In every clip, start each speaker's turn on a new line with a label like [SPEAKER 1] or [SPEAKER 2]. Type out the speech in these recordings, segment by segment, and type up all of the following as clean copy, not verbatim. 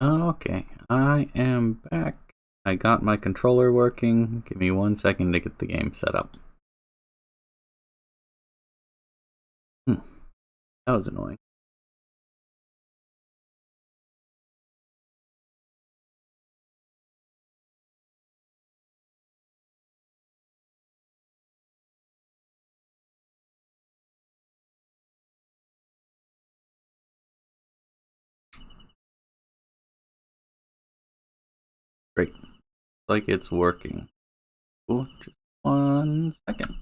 [SPEAKER 1] Okay, I am back. I got my controller working. Give me 1 second to get the game set up. Hmm, that was annoying. Great. Like it's working. Cool. Just 1 second.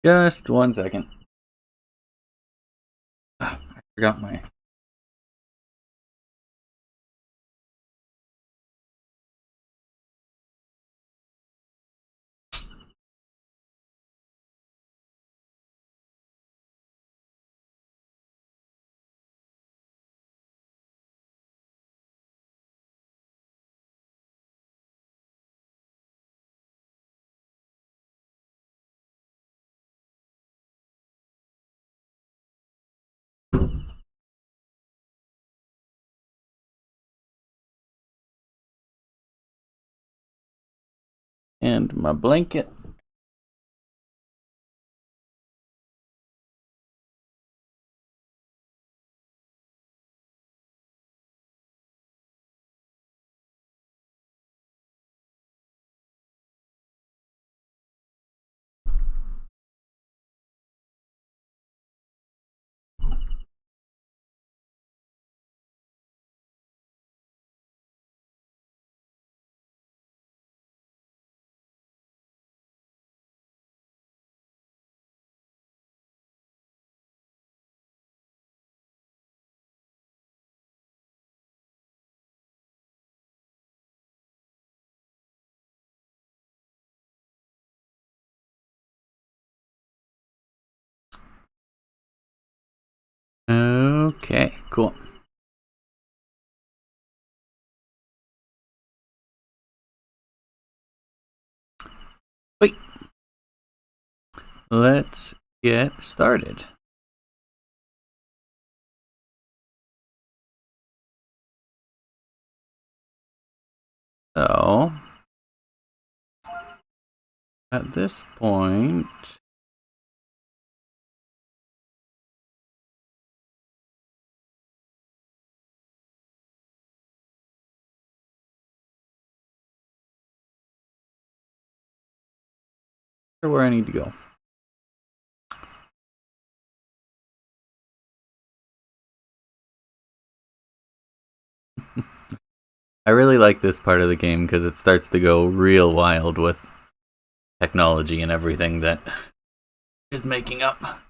[SPEAKER 1] Just 1 second. I forgot my. And my blanket. Okay, cool. Wait. Let's get started. So, at this point, Where I need to go. I really like this part of the game because it starts to go real wild with technology and everything that is making up.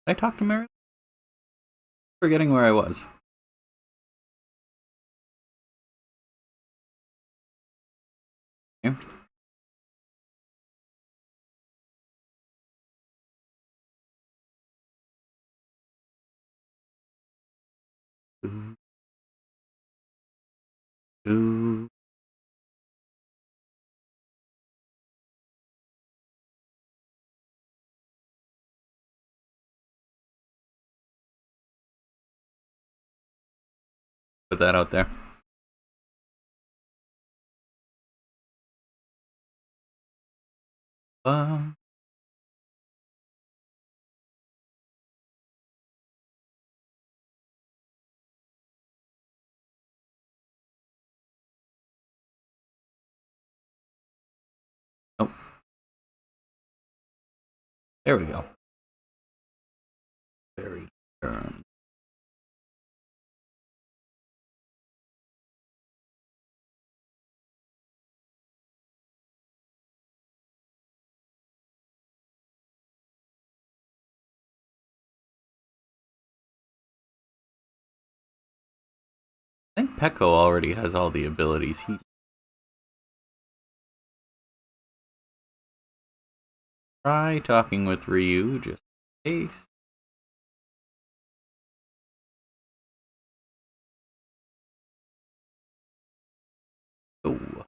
[SPEAKER 1] Did I talk to Mary? Forgetting where I was. Yeah. Ooh. Put that out there. Um. Oh. There we go. Very turn. I think Peko already has all the abilities he. Try talking with Ryu just in case. Oh.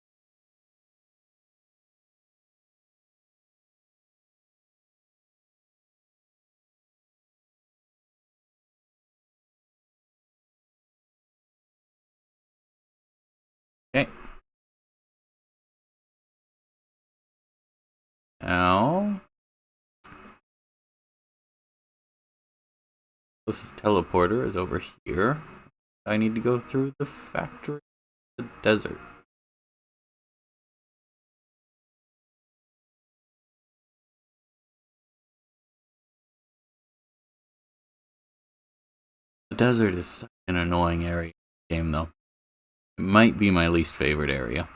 [SPEAKER 1] Okay. Now. Closest teleporter is over here. I need to go through the factory, the desert. The desert is such an annoying area in the game, though. It might be my least favorite area.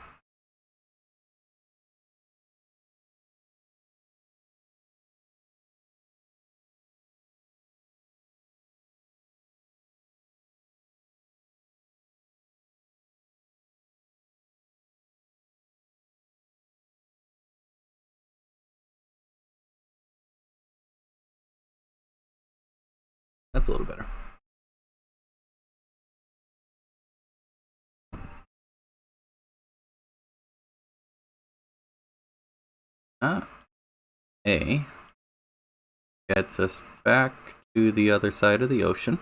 [SPEAKER 1] That's a little better. A gets us back to the other side of the ocean.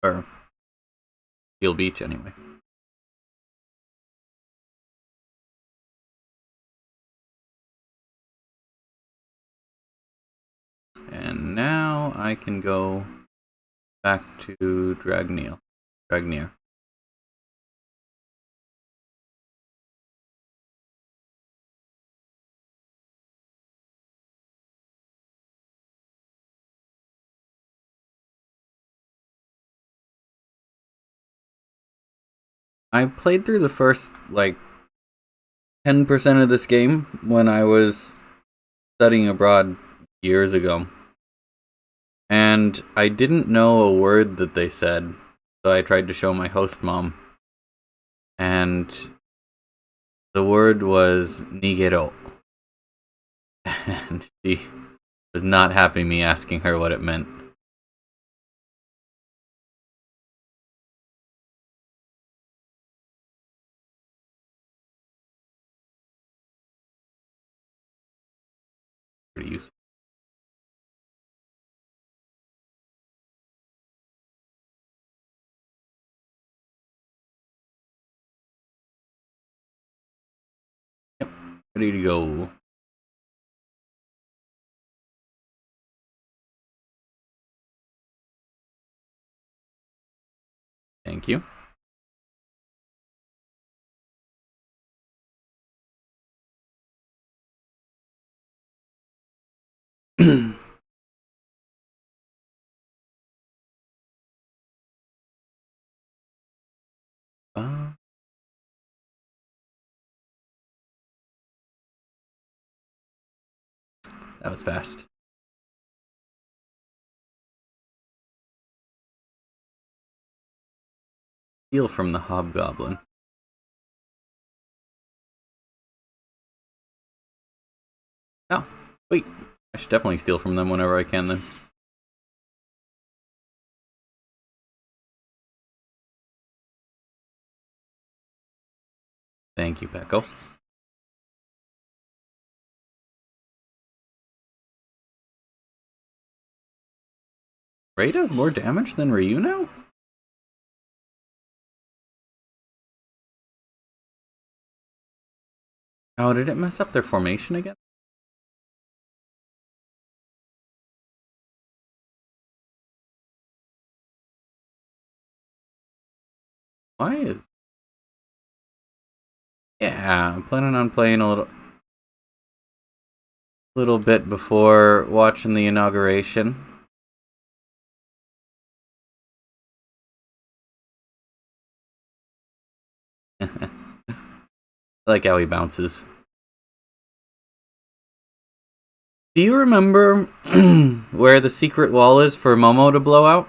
[SPEAKER 1] Or Steel Beach, anyway. And now I can go back to Dragnir. I played through the first, 10% of this game when I was studying abroad years ago. And I didn't know a word that they said, so I tried to show my host mom. And the word was nigero. And she was not happy me asking her what it meant. useful. Yep, ready to go. Thank you. uh, that was fast. Steal from the hobgoblin. Oh, wait. I should definitely steal from them whenever I can then. Thank you, Peko. Ray does more damage than Ryu now? Oh, did it mess up their formation again? Why is... Yeah, I'm planning on playing a little bit before watching the inauguration. I like how he bounces. Do you remember where the secret wall is for Momo to blow out?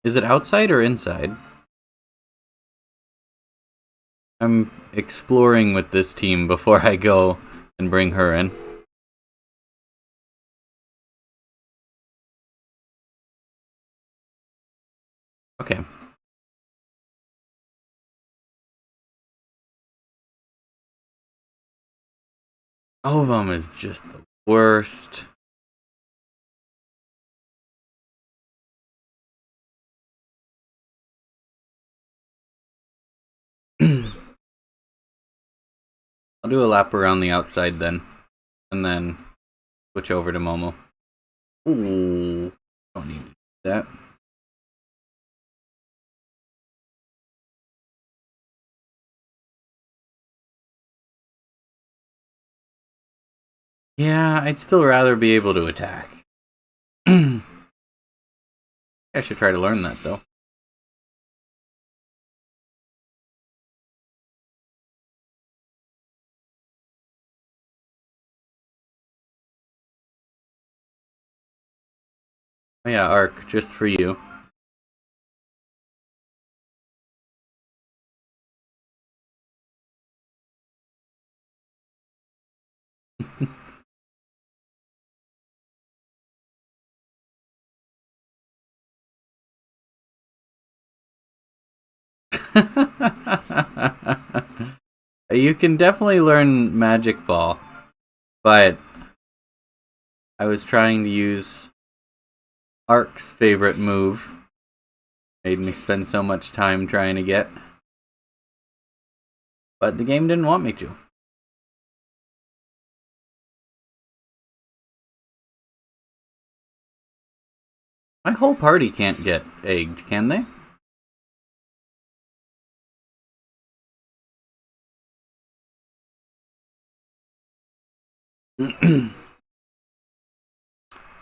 [SPEAKER 1] Is it outside or inside? I'm exploring with this team before I go and bring her in. Okay. Ovam is just the worst. I'll do a lap around the outside then, and then switch over to Momo. Ooh, don't need to do that. Yeah, I'd still rather be able to attack. I should try to learn that though. Oh yeah, Arc, just for you. You can definitely learn Magic Ball, but I was trying to use Arc's favorite move. Made me spend so much time trying to get. But the game didn't want me to. My whole party can't get egged, can they?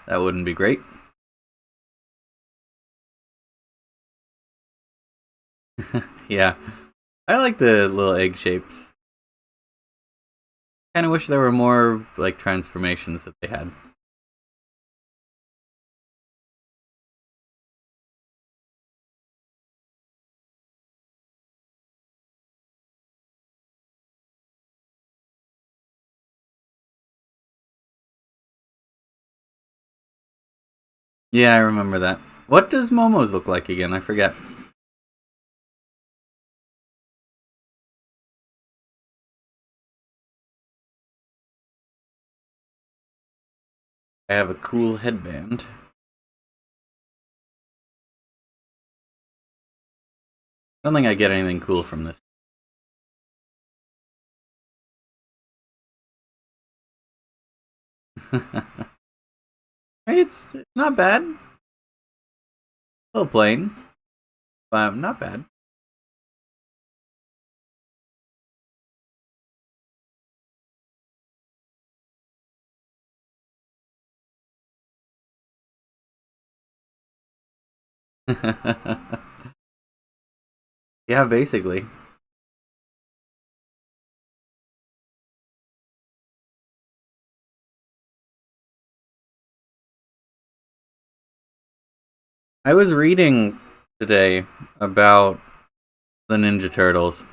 [SPEAKER 1] That wouldn't be great. Yeah. I like the little egg shapes. Kinda wish there were more, like, transformations that they had. Yeah, I remember that. What does Momo's look like again? I forget. I have a cool headband. I don't think I get anything cool from this. It's not bad. A little plain, but not bad. Yeah, basically. I was reading today about the Ninja Turtles.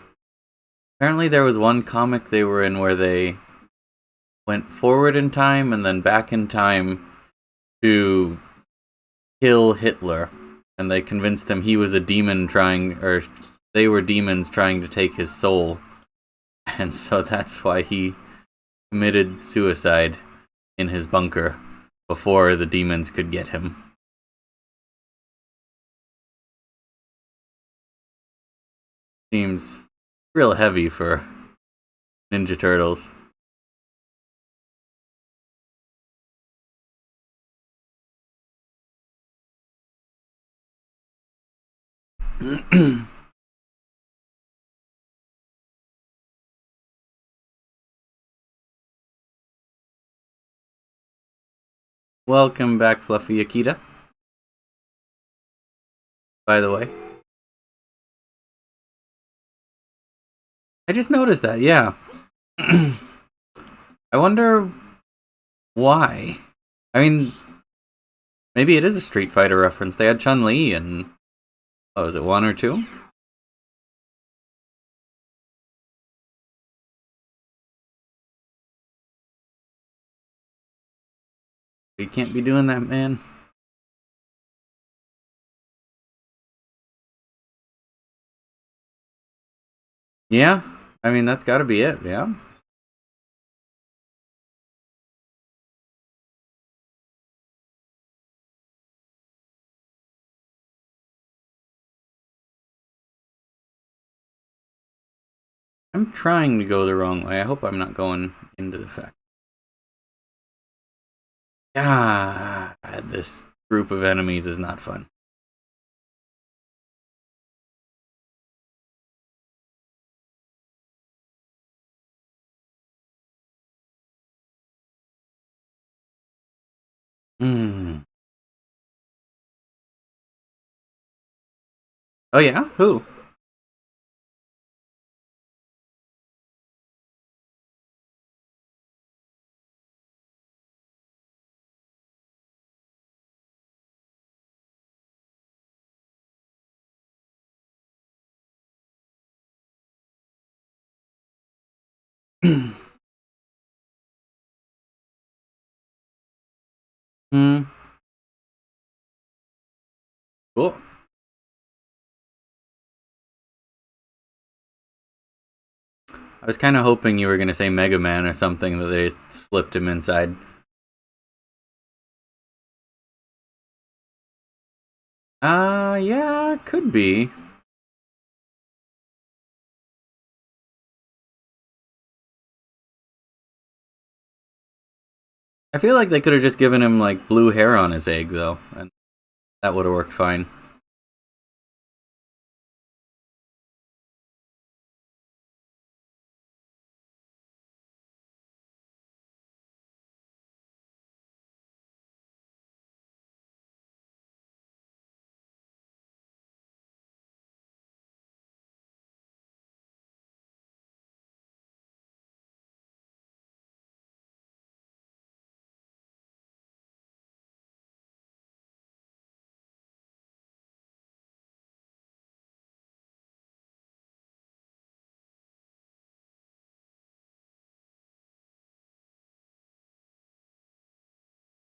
[SPEAKER 1] Apparently, there was one comic they were in where they went forward in time and then back in time to kill Hitler. And they convinced him he was a demon or they were demons trying to take his soul. And so that's why he committed suicide in his bunker before the demons could get him. Seems real heavy for Ninja Turtles. Welcome back, Fluffy Akita. By the way, I just noticed that, yeah. I wonder why. I mean, maybe it is a Street Fighter reference. They had Chun-Li and... Oh, was it 1 or 2? You can't be doing that, man. Yeah, I mean, that's gotta be it, yeah. I'm trying to go the wrong way. I hope I'm not going into the fact. Ah, this group of enemies is not fun. Hmm. Oh yeah? Who? Hmm. Cool. I was kind of hoping you were going to say Mega Man or something that they slipped him inside. Yeah, could be. I feel like they could have just given him, like, blue hair on his egg, though, and that would have worked fine.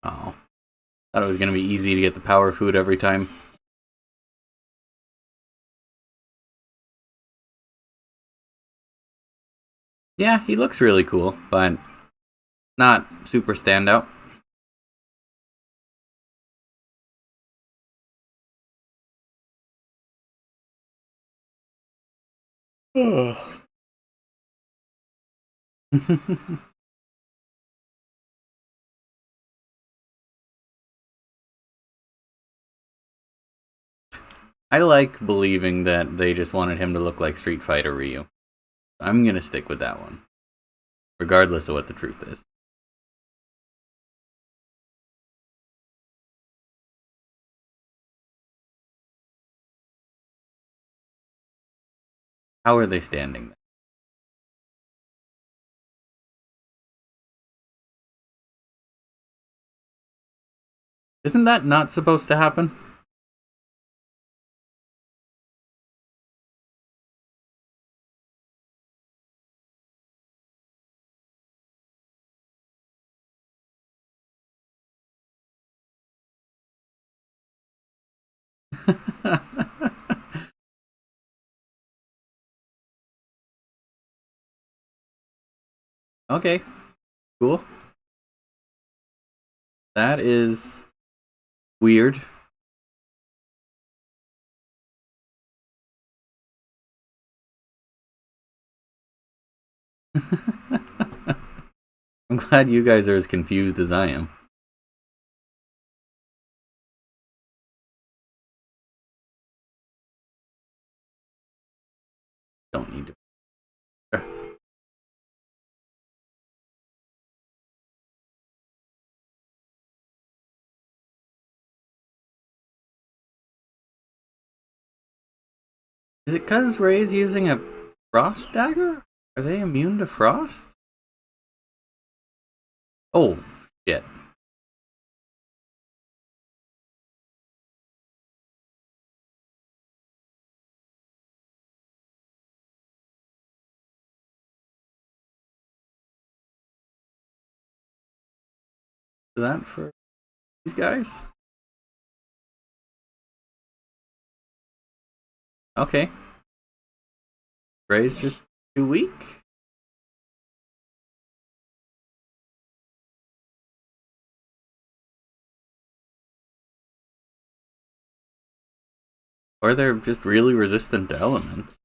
[SPEAKER 1] Oh. Thought it was going to be easy to get the power food every time. Yeah, he looks really cool, but not super standout. I like believing that they just wanted him to look like Street Fighter Ryu. I'm gonna stick with that one, regardless of what the truth is. How are they standing? Isn't that not supposed to happen? Okay, cool. That is weird. I'm glad you guys are as confused as I am. Don't need to. Is it because Ray's using a frost dagger? Are they immune to frost? Oh, shit. Is that for these guys? Okay. Ray's just too weak? Or they're just really resistant to elements.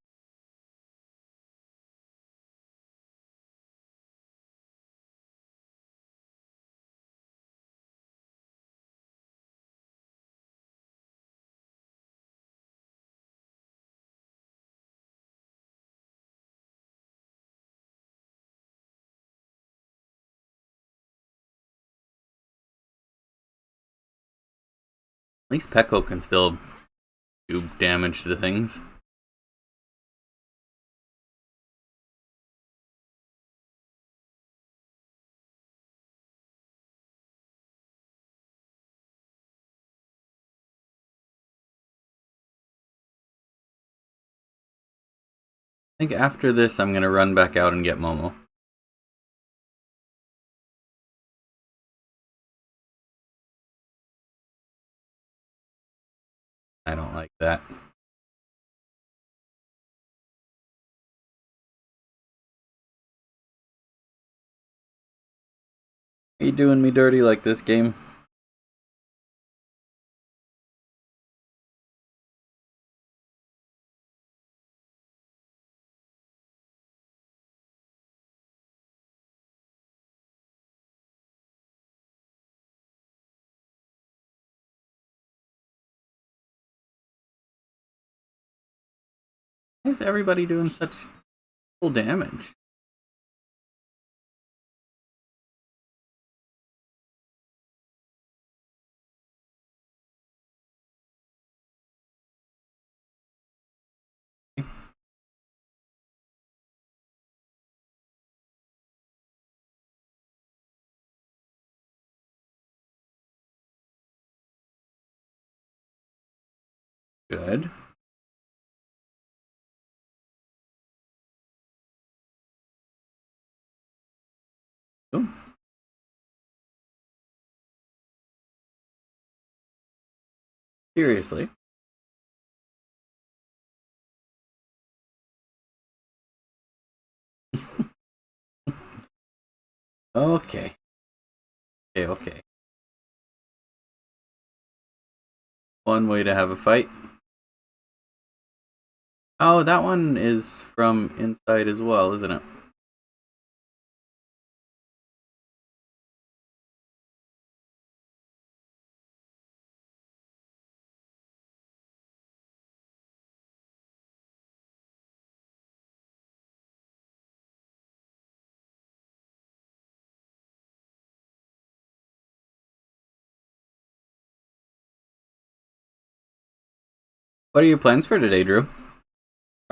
[SPEAKER 1] At least Pekko can still do damage to things. I think after this, I'm gonna run back out and get Momo. I don't like that. Are you doing me dirty like this game? Why is everybody doing such full damage? Good. Ooh. Seriously. Okay. Okay. One way to have a fight. Oh, that one is from Inside as well, isn't it? What are your plans for today, Drew?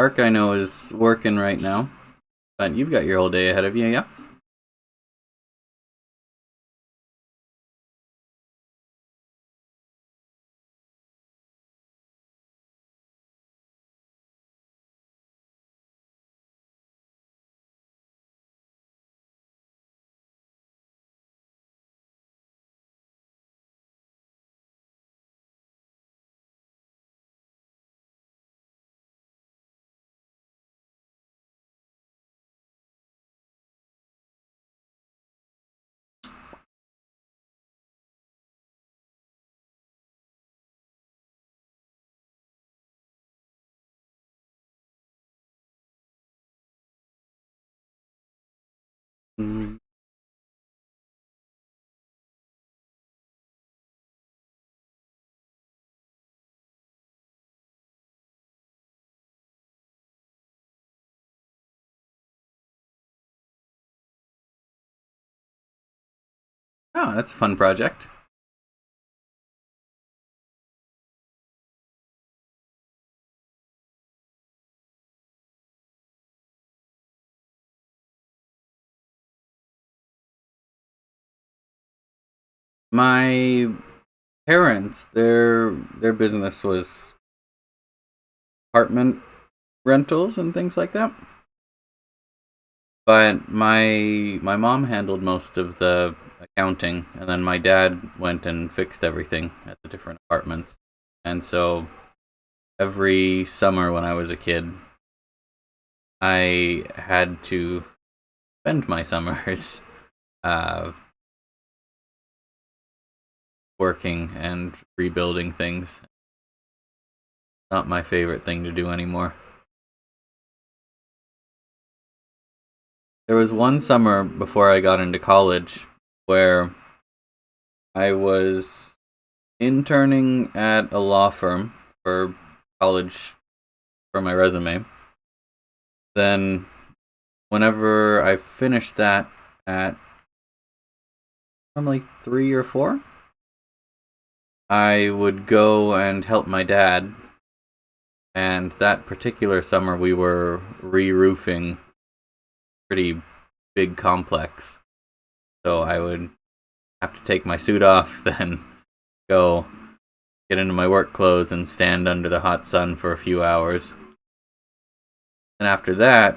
[SPEAKER 1] Ark, I know, is working right now, but you've got your whole day ahead of you, yeah? Mm. Oh, that's a fun project. My parents, their business was apartment rentals and things like that. But my mom handled most of the accounting, and then my dad went and fixed everything at the different apartments. And so every summer when I was a kid, I had to spend my summers uh, working and rebuilding things. Not my favorite thing to do anymore. There was one summer before I got into college where I was interning at a law firm for college for my resume. Then, whenever I finished that at normally 3 or 4, I would go and help my dad. And that particular summer, we were re roofing pretty big complex. So I would have to take my suit off, then go get into my work clothes and stand under the hot sun for a few hours. And after that,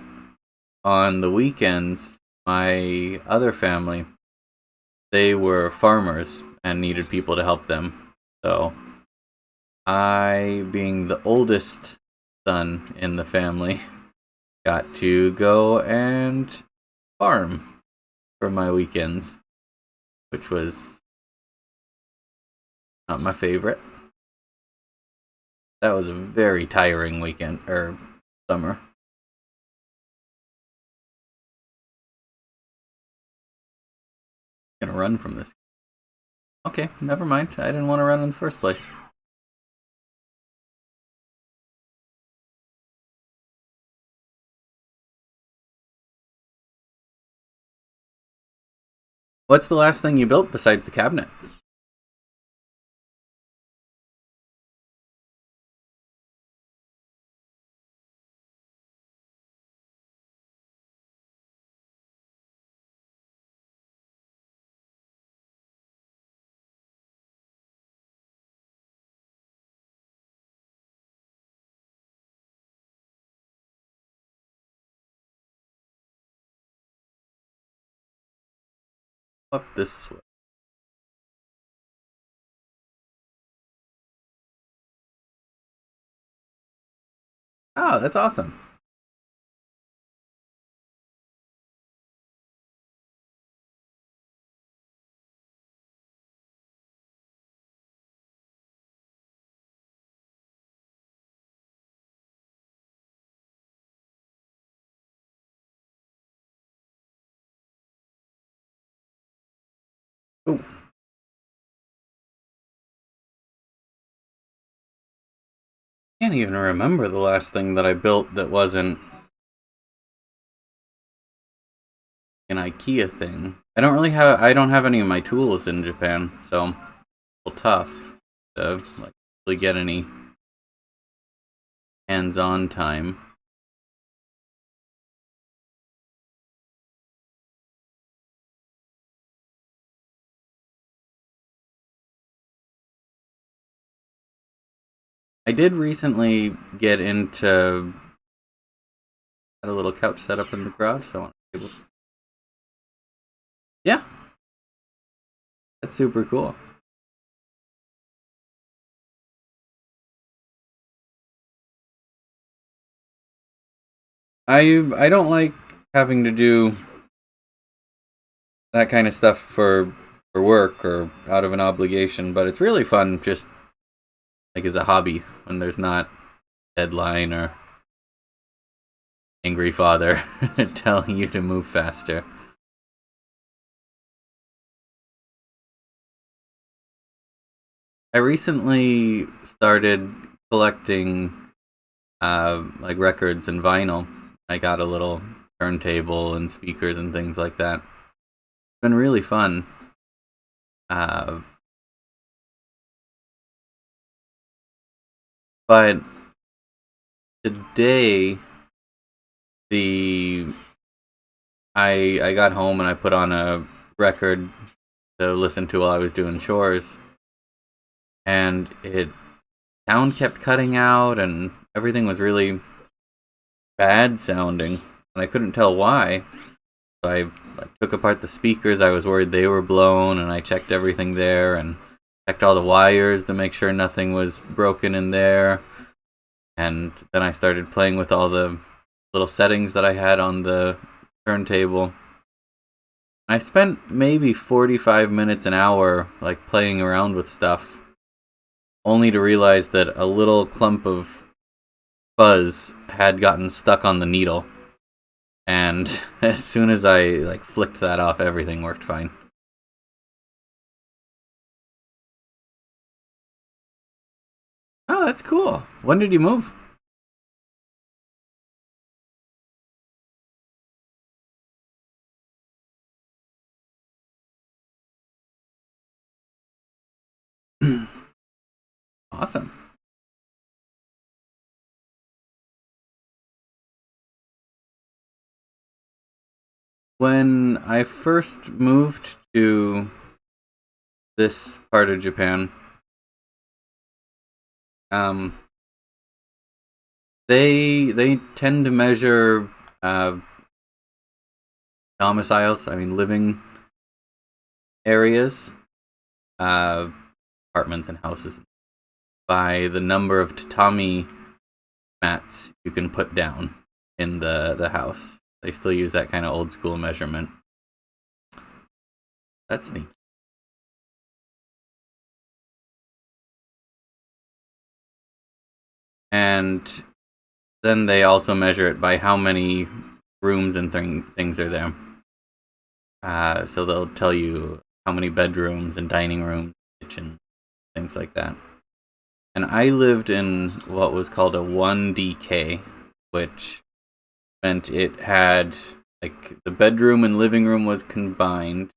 [SPEAKER 1] on the weekends, my other family, they were farmers and needed people to help them. So I, being the oldest son in the family, got to go and farm for my weekends, which was not my favorite. That was a very tiring weekend or summer. Gonna run from this. Okay, never mind. I didn't want to run in the first place. What's the last thing you built besides the cabinet? Up this way. Oh, that's awesome. Can't even remember the last thing that I built that wasn't an IKEA thing. I don't have any of my tools in Japan, so it's a little tough to like really get any hands-on time. I did recently get into had a little couch set up in the garage, so I want to be able. Yeah, that's super cool. I don't like having to do that kind of stuff for work or out of an obligation, but it's really fun just like as a hobby when there's not deadline or angry father telling you to move faster. I recently started collecting like records and vinyl. I got a little turntable and speakers and things like that. It's been really fun. Uh, but today the I got home and I put on a record to listen to while I was doing chores, and it sound kept cutting out and everything was really bad sounding, and I couldn't tell why. So I like, took apart the speakers. I was worried they were blown, and I checked everything there and checked all the wires to make sure nothing was broken in there. And then I started playing with all the little settings that I had on the turntable. I spent maybe 45 minutes an hour like playing around with stuff, only to realize that a little clump of fuzz had gotten stuck on the needle. And as soon as I like flicked that off, everything worked fine. Oh, that's cool. When did you move? Awesome. When I first moved to this part of Japan, um, they tend to measure uh, domiciles. I mean, living areas, uh, apartments and houses, by the number of tatami mats you can put down in the house. They still use that kind of old school measurement. That's neat. And then they also measure it by how many rooms and things are there. So they'll tell you how many bedrooms and dining rooms, kitchen, things like that. And I lived in what was called a 1DK, which meant it had like the bedroom and living room was combined,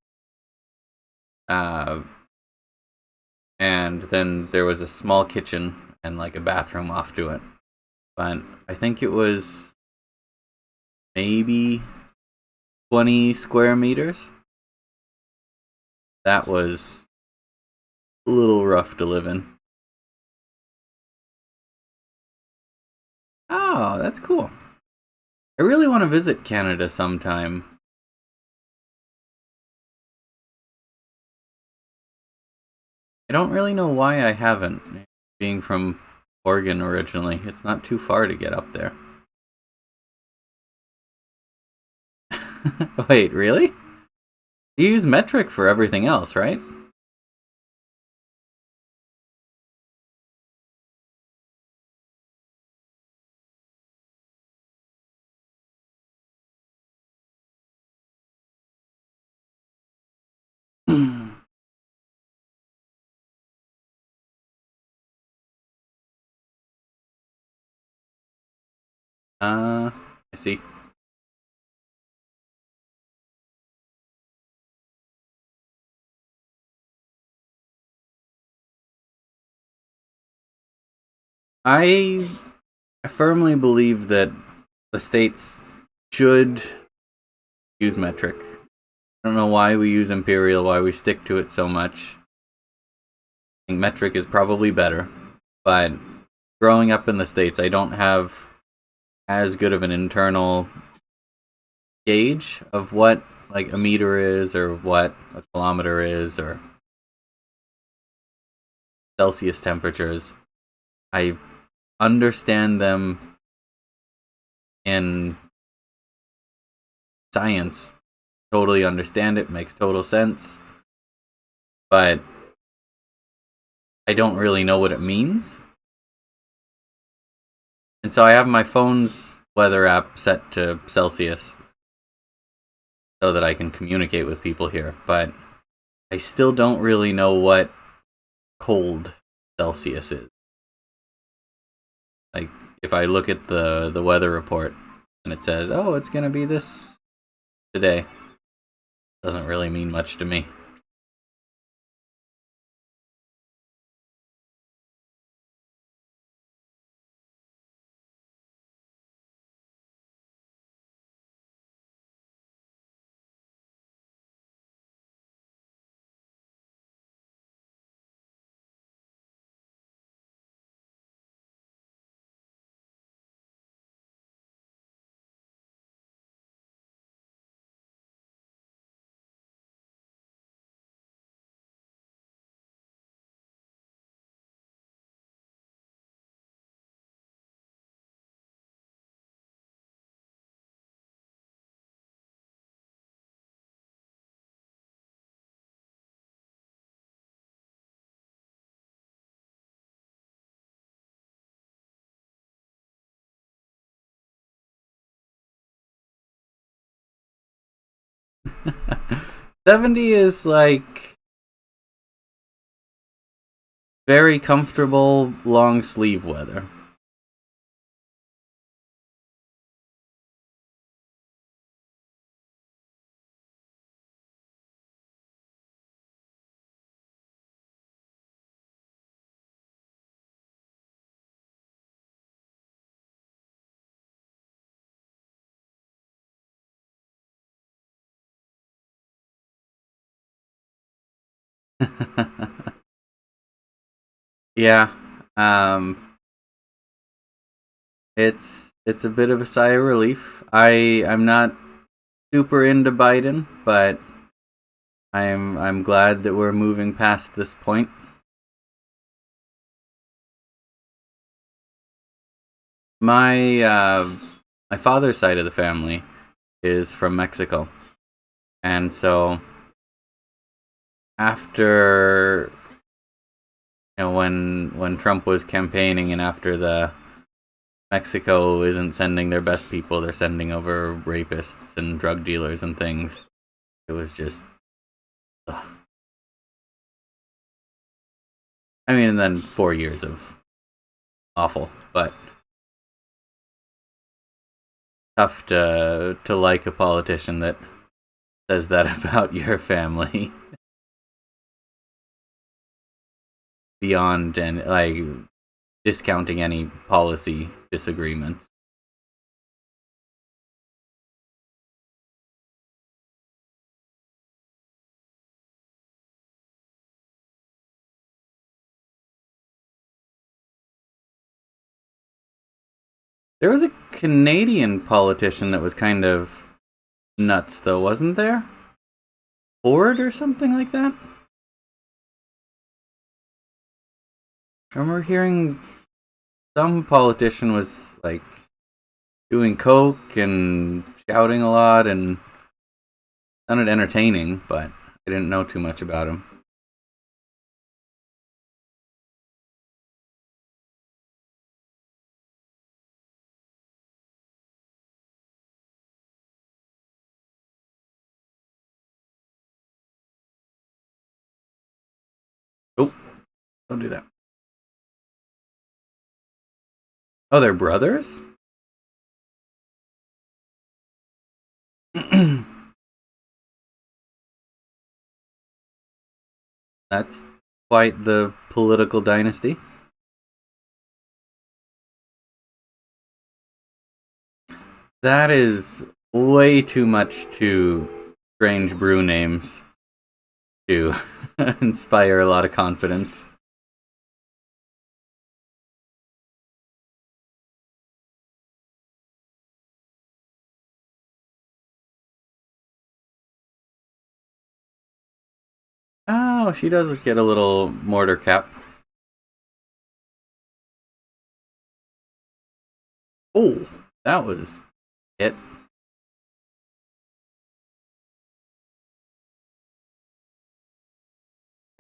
[SPEAKER 1] uh, and then there was a small kitchen and like a bathroom off to it. But I think it was maybe 20 square meters. That was a little rough to live in. Oh, that's cool. I really want to visit Canada sometime. I don't really know why I haven't. Being from Oregon originally, it's not too far to get up there. Wait, really? You use metric for everything else, right? I see. I I firmly believe that the states should use metric. I don't know why we use imperial, why we stick to it so much. I think metric is probably better, but growing up in the states, I don't have as good of an internal gauge of what like a meter is or what a kilometer is or Celsius temperatures. I understand them in science, totally understand it, makes total sense, but I don't really know what it means. And so I have my phone's weather app set to Celsius so that I can communicate with people here, but I still don't really know what cold Celsius is. Like if I look at the weather report and it says, "Oh, it's going to be this today." Doesn't really mean much to me. 70 is like very comfortable long sleeve weather. Yeah. Um it's a bit of a sigh of relief. I'm not super into Biden, but I'm glad that we're moving past this point. My my father's side of the family is from Mexico. And so after when Trump was campaigning and after the Mexico isn't sending their best people, they're sending over rapists and drug dealers and things. It was just ugh. I mean, and then 4 years of awful, but tough to like a politician that says that about your family beyond and like discounting any policy disagreements. There was a Canadian politician that was kind of nuts, though, wasn't there? Ford or something like that? I remember hearing some politician was like doing coke and shouting a lot and sounded entertaining, but I didn't know too much about him. Oh, don't do that. Oh, they're brothers? That's quite the political dynasty. That is way too much to strange brew names to inspire a lot of confidence. Oh, she does get a little mortar cap. Oh, that was it.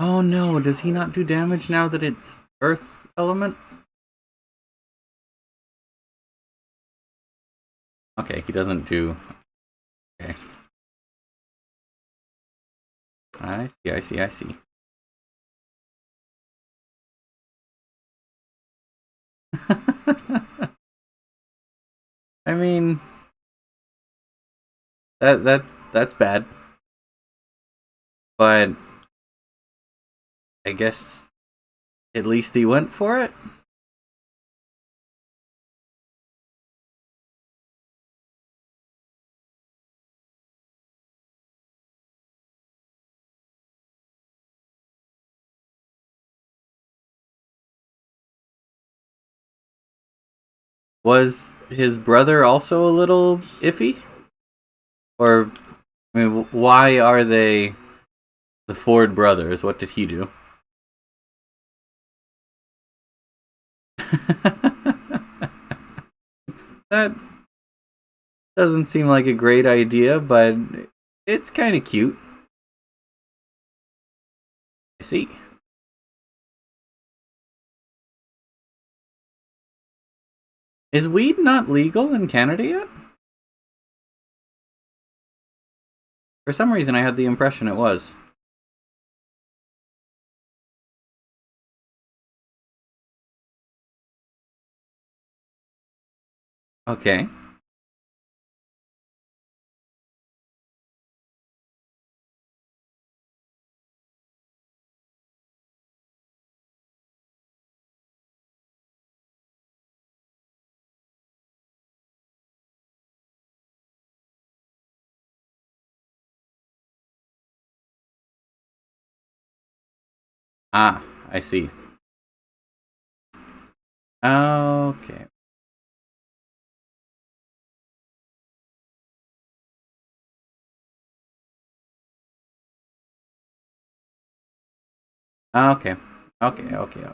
[SPEAKER 1] Oh no, does he not do damage now that it's Earth element? Okay, he doesn't do. Okay. I see, I see, I see. I mean, that's bad, but I guess at least he went for it. Was his brother also a little iffy? Or, I mean, why are they the Ford brothers? What did he do? That doesn't seem like a great idea, but it's kind of cute. I see. Is weed not legal in Canada yet? For some reason, I had the impression it was. Okay. Ah, I see. Okay. Okay. Okay, okay.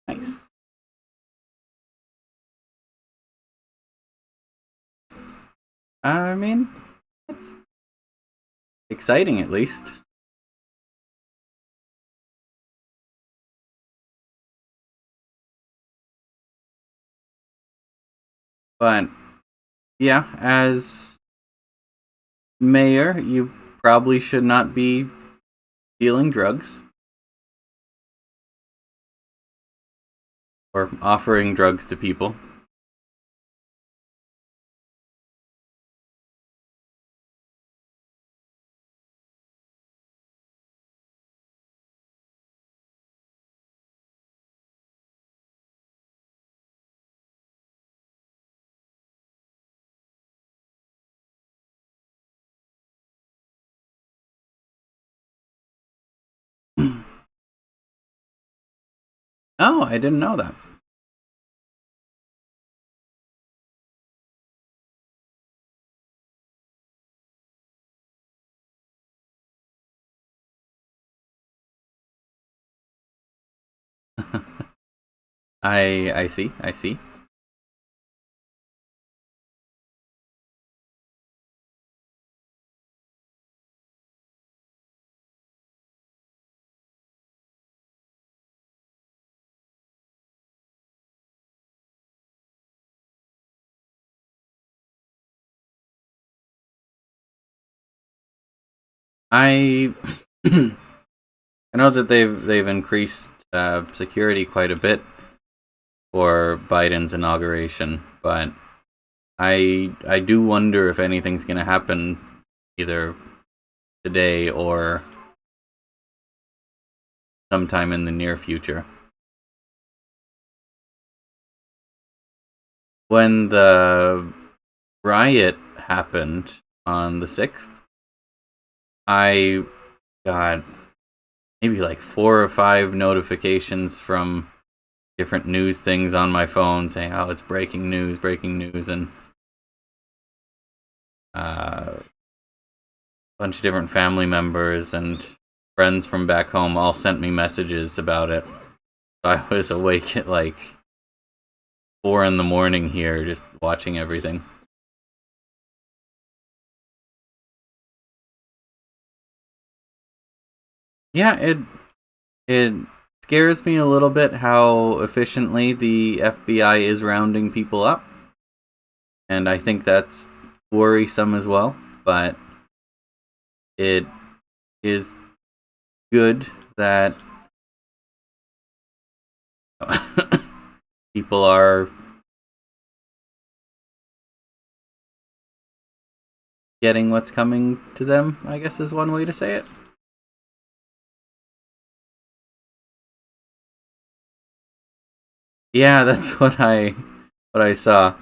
[SPEAKER 1] Nice. I mean, it's exciting at least. But yeah, as mayor, you probably should not be dealing drugs or offering drugs to people. Oh, I didn't know that. I see. I see. I I know that they've increased security quite a bit for Biden's inauguration, but I do wonder if anything's going to happen either today or sometime in the near future. When the riot happened on the 6th, I got maybe like 4 or 5 notifications from different news things on my phone saying, "Oh, it's breaking news," and a bunch of different family members and friends from back home all sent me messages about it. I was awake at like 4 in the morning here, just watching everything. Yeah, it scares me a little bit how efficiently the FBI is rounding people up, and I think that's worrisome as well. But it is good that people are getting what's coming to them, I guess is one way to say it. Yeah, that's what I saw.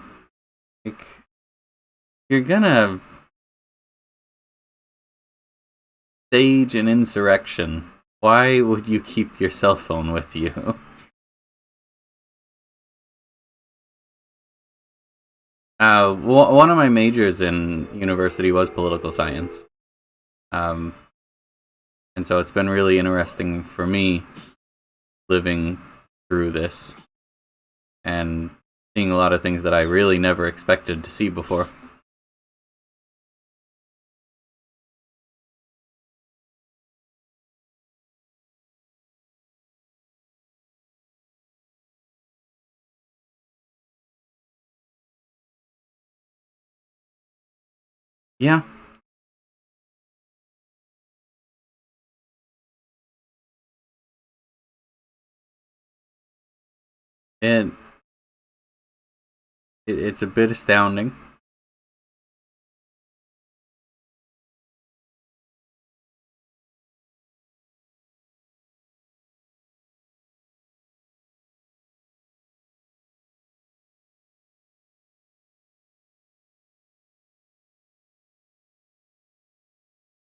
[SPEAKER 1] Like, you're gonna stage an insurrection. Why would you keep your cell phone with you? One of my majors in university was political science. Um, and so it's been really interesting for me living through this and seeing a lot of things that I really never expected to see before. Yeah, it, it's a bit astounding.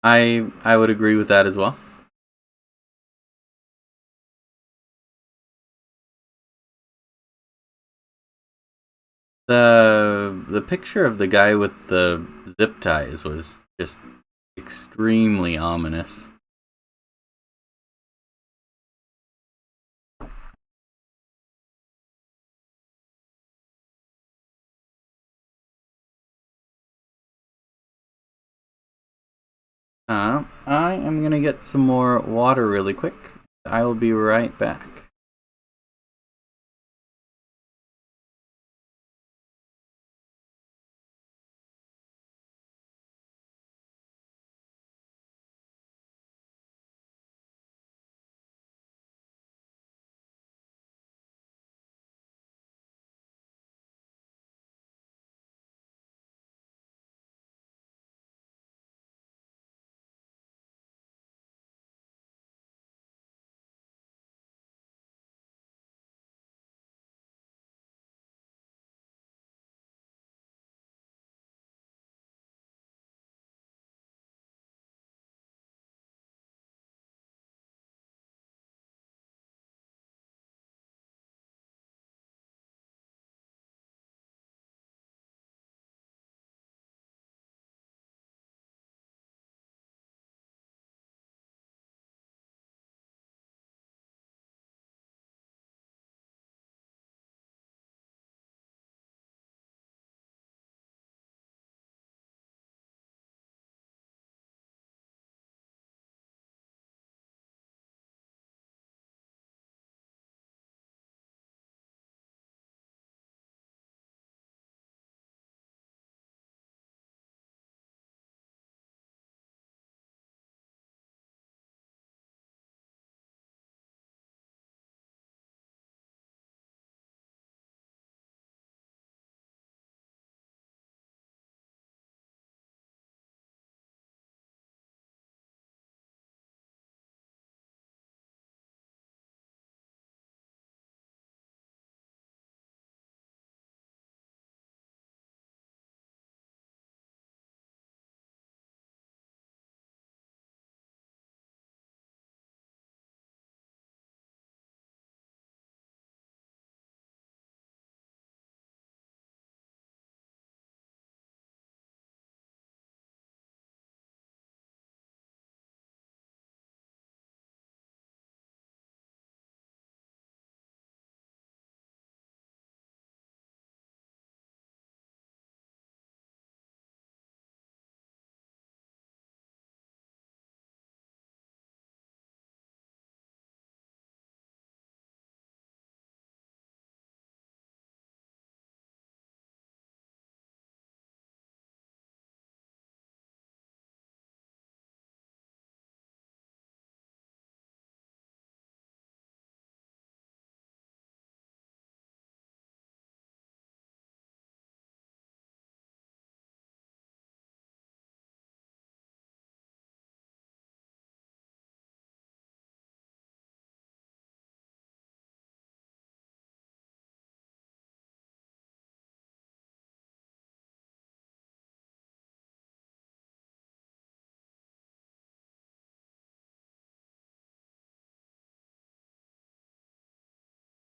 [SPEAKER 1] I would agree with that as well. The picture of the guy with the zip ties was just extremely ominous. I am gonna get some more water really quick. I will be right back.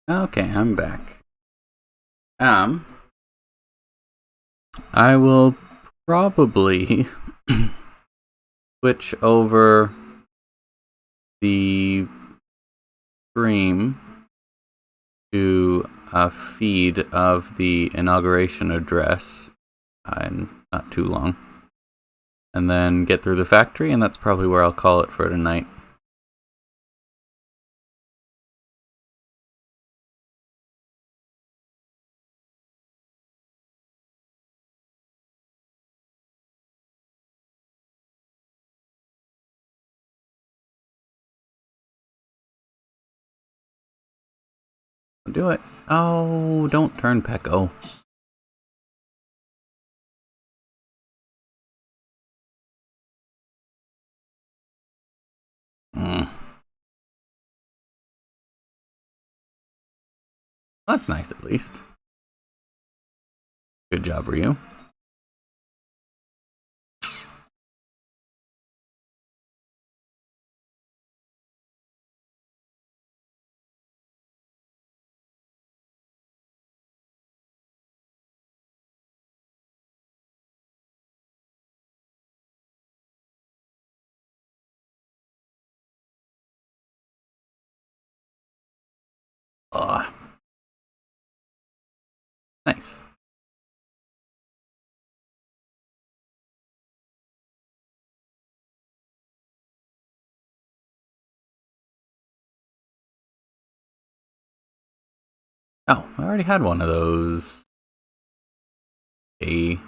[SPEAKER 1] Okay, I'm back. I will probably switch over the stream to a feed of the inauguration address in not too long, and then get through the factory, and that's probably where I'll call it for tonight. Do it. Oh, don't turn Pecco. That's nice, at least. Good job, Ryu. Ah, nice. Oh, I already had one of those. Too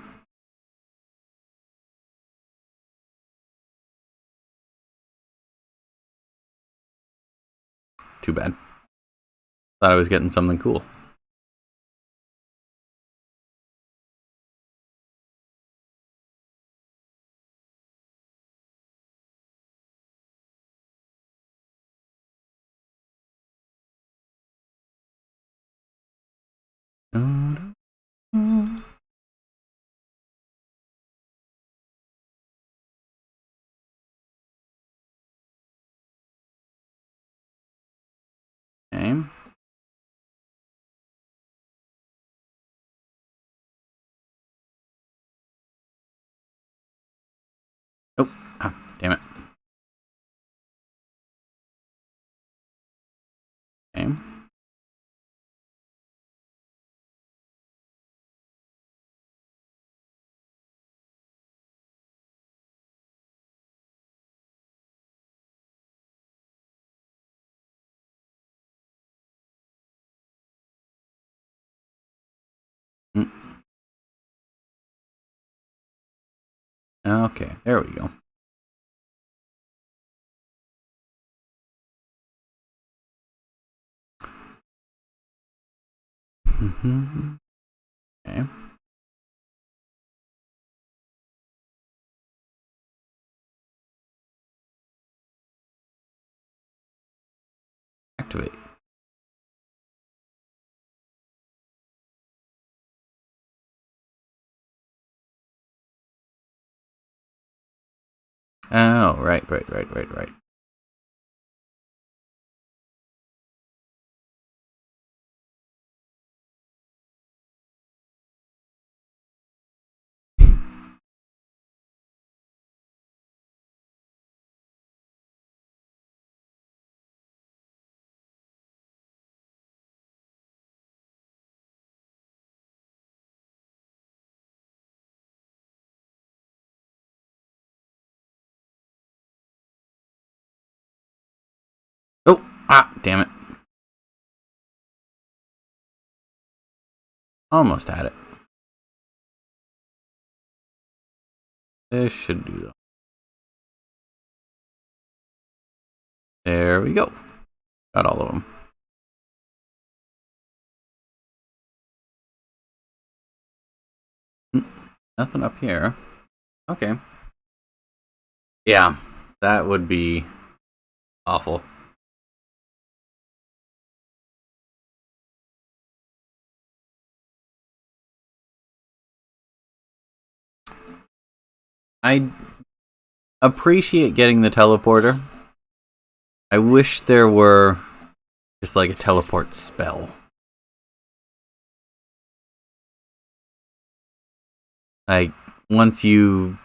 [SPEAKER 1] bad. Thought I was getting something cool. Okay. Oh, damn it. Okay. Okay, there we go. Okay. Activate. Oh, right. Oh, damn it. Almost had it. This should do though. There we go. Got all of them. Nothing up here. Okay. Yeah, that would be awful. I appreciate getting the teleporter. I wish there were Just like a teleport spell. Like, once you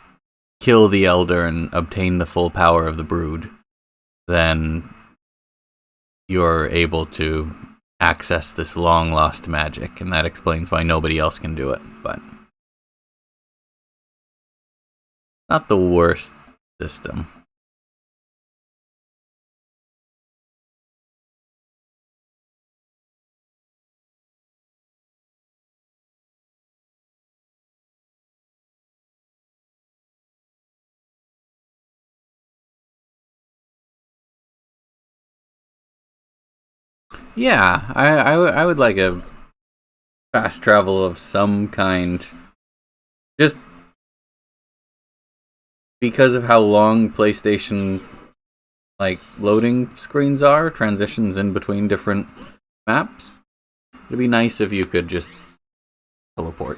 [SPEAKER 1] kill the Elder and obtain the full power of the Brood, then you're able to access this long-lost magic, and that explains why nobody else can do it, but not the worst system. Yeah, I would like a fast travel of some kind. Just because of how long PlayStation like loading screens are, transitions in between different maps. It'd be nice if you could just teleport.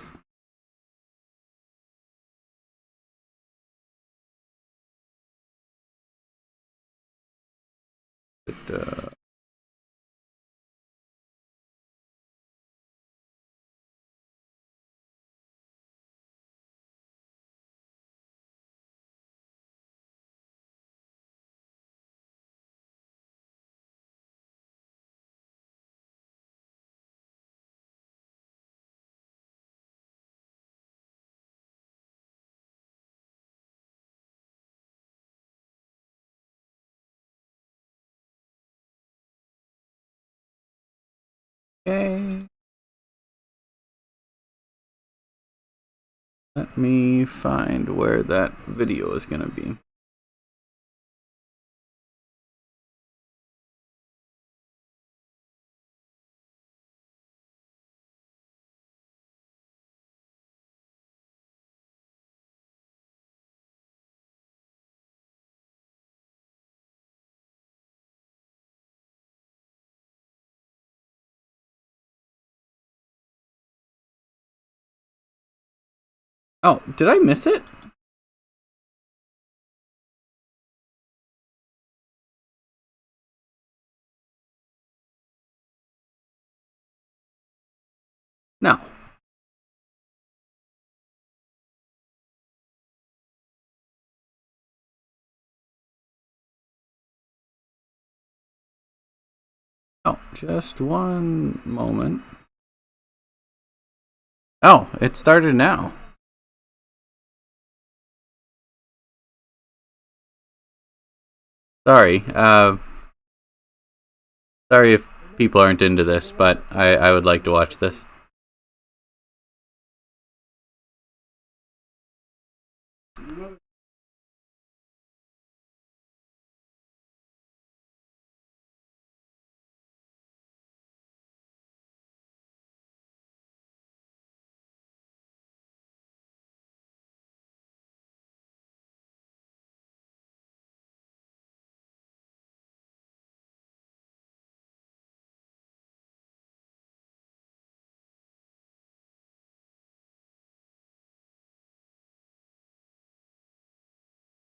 [SPEAKER 1] But, okay. Let me find where that video is gonna be. Oh, did I miss it? No. Oh, just one moment. Oh, it started now. Sorry. Sorry if people aren't into this, but I would like to watch this.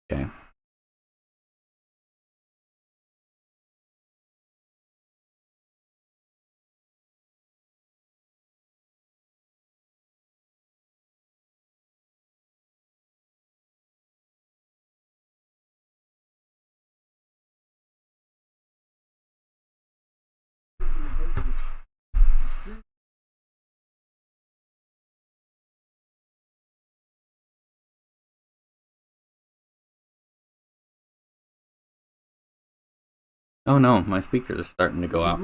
[SPEAKER 1] Okay. Oh no, my speakers are starting to go out.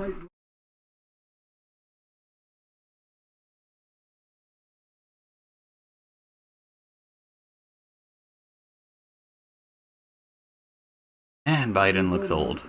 [SPEAKER 1] And Biden looks old.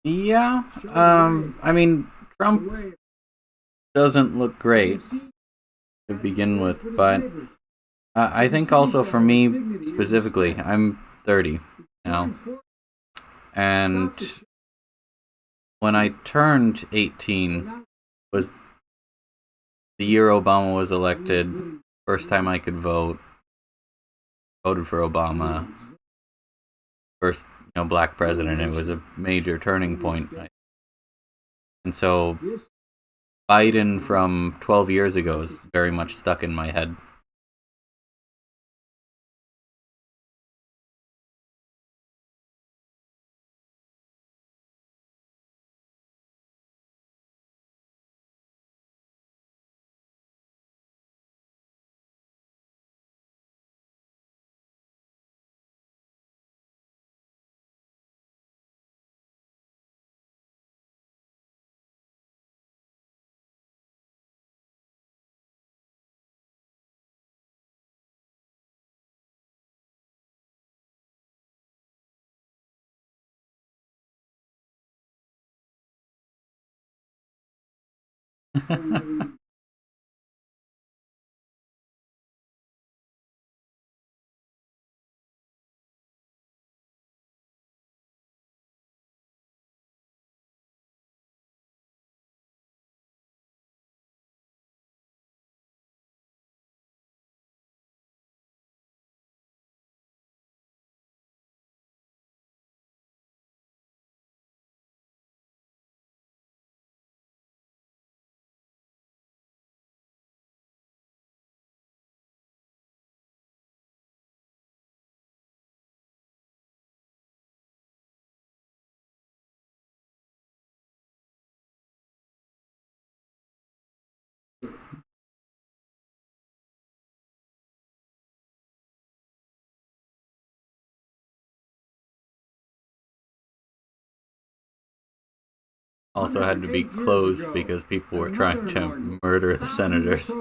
[SPEAKER 1] Yeah, I mean, Trump doesn't look great to begin with, but I think also for me specifically, I'm 30 now, and when I turned 18 was the year Obama was elected. First time I could vote. Voted for Obama. First, black president. It was a major turning point. And so Biden from 12 years ago is very much stuck in my head. Also had to be closed because people were trying to murder the senators.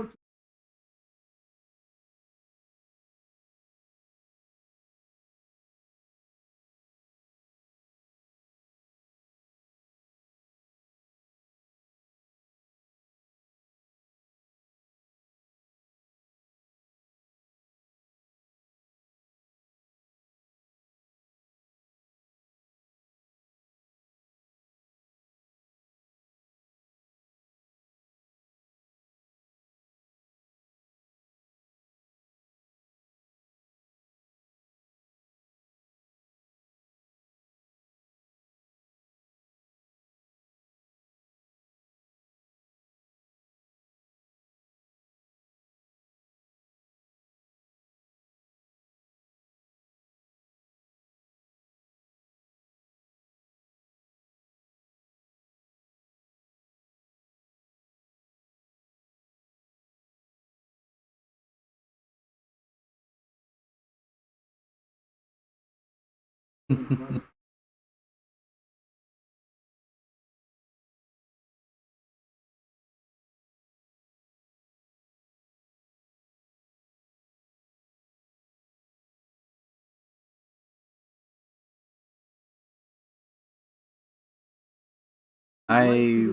[SPEAKER 1] I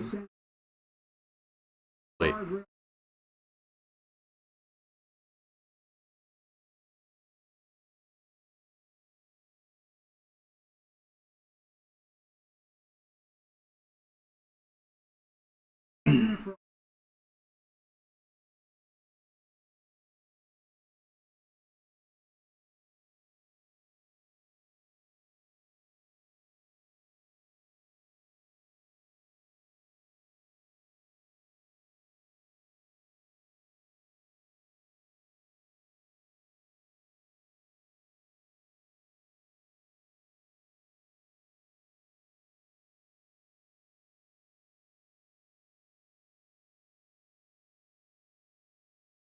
[SPEAKER 1] wait.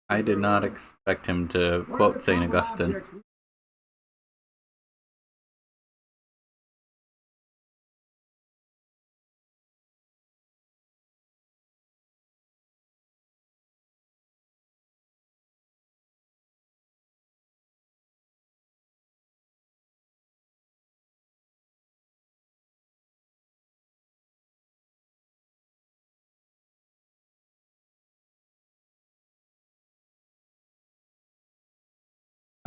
[SPEAKER 1] I did not expect him to quote St. Augustine.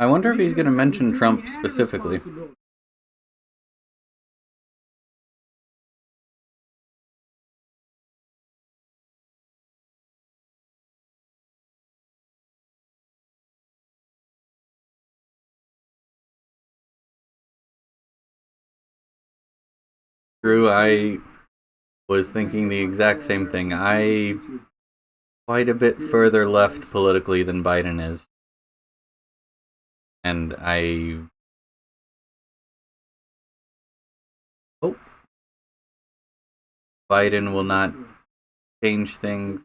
[SPEAKER 1] I wonder if he's going to mention Trump specifically. True, I was thinking the exact same thing. I quite a bit further left politically than Biden is. And I hope Biden will not change things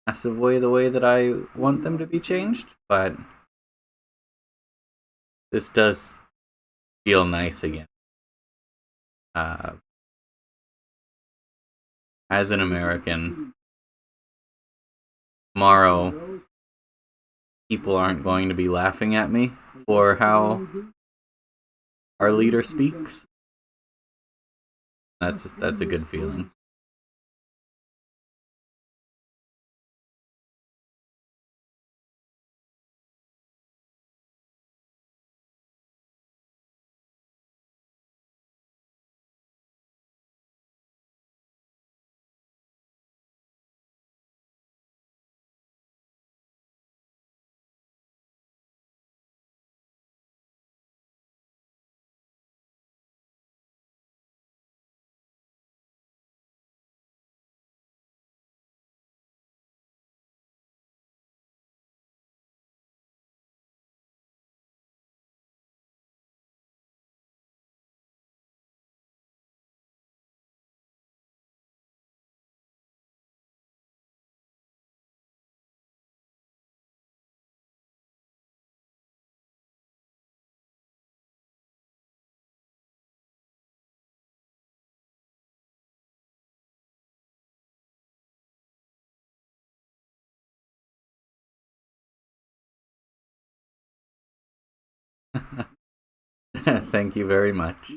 [SPEAKER 1] massive way the way that I want them to be changed, but this does feel nice again. As an American, tomorrow people aren't going to be laughing at me for how our leader speaks. That's a good feeling. Thank you very much.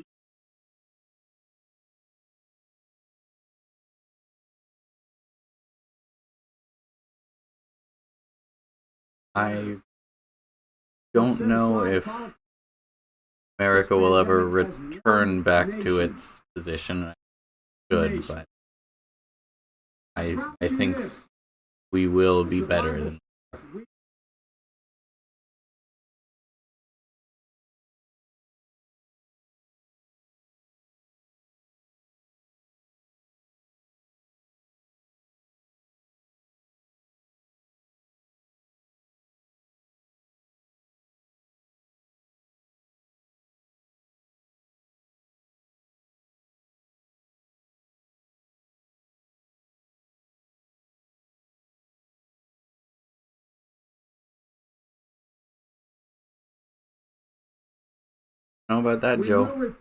[SPEAKER 1] I don't know if America will ever return back to its position. Good, but I think we will be better than. How about that, Joe?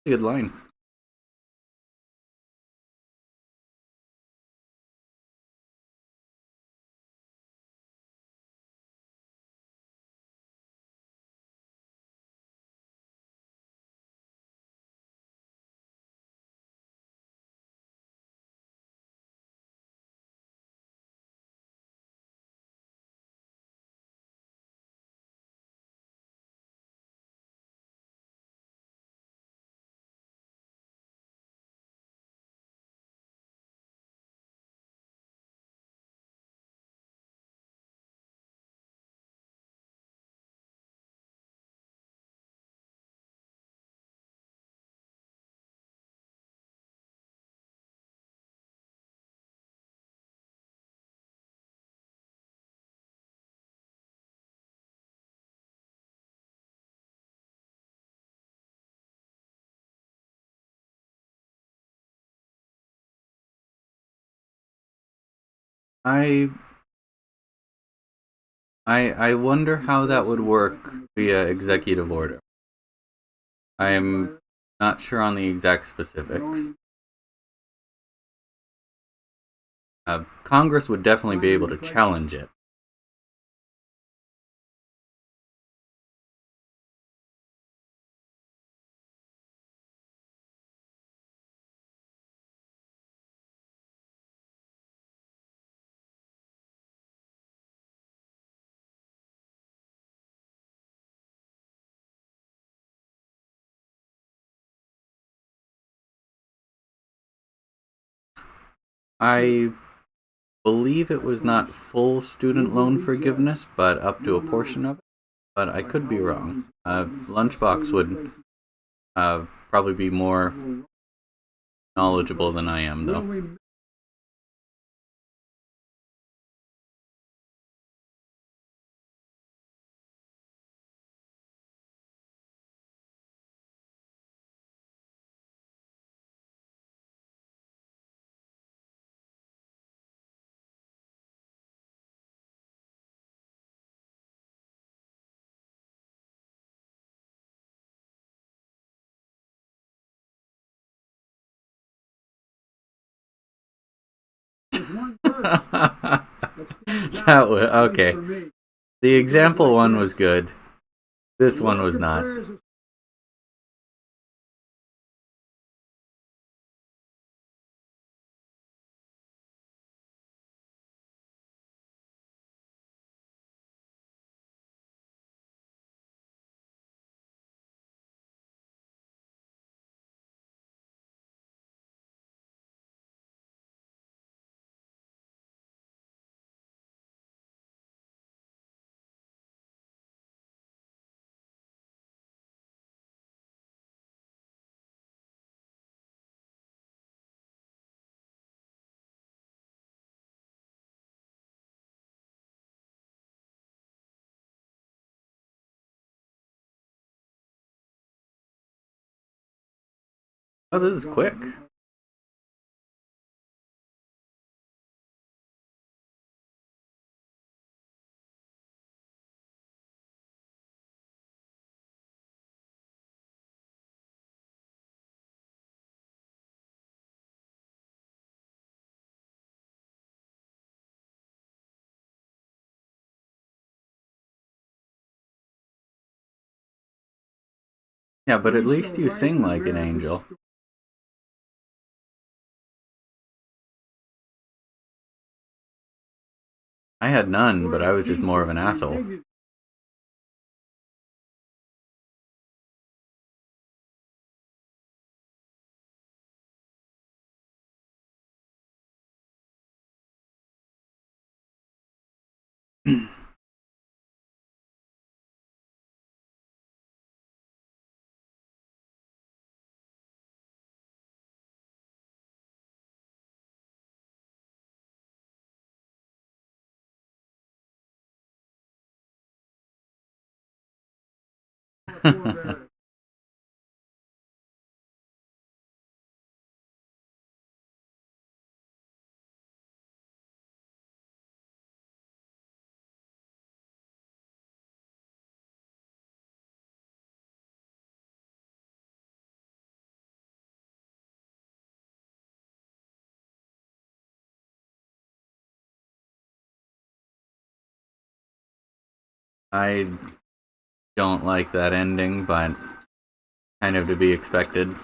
[SPEAKER 1] Good line. I I wonder how that would work via executive order. I'm not sure on the exact specifics. Congress would definitely be able to challenge it. I believe it was not full student loan forgiveness, but up to a portion of it. But I could be wrong. Lunchbox would probably be more knowledgeable than I am, though. That was okay. The example one was good. This one was not. Oh, this is quick. Yeah, but at least you sing like an angel. I had none, but I was just more of an asshole. I don't like that ending, but kind of to be expected.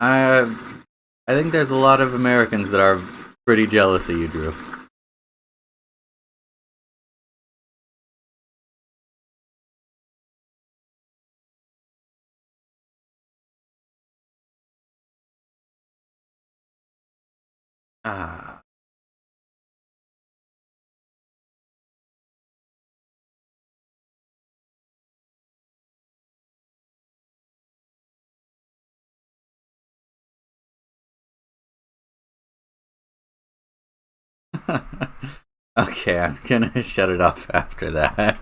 [SPEAKER 1] I I think there's a lot of Americans that are pretty jealous of you, Drew. Ah. Okay, I'm gonna shut it off after that.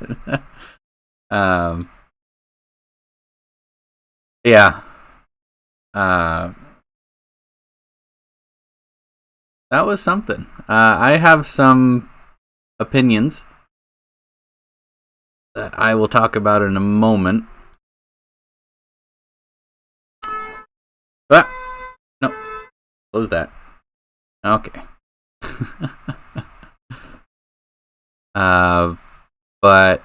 [SPEAKER 1] um, yeah. Uh, that was something. I have some opinions that I will talk about in a moment. Close that. Okay. But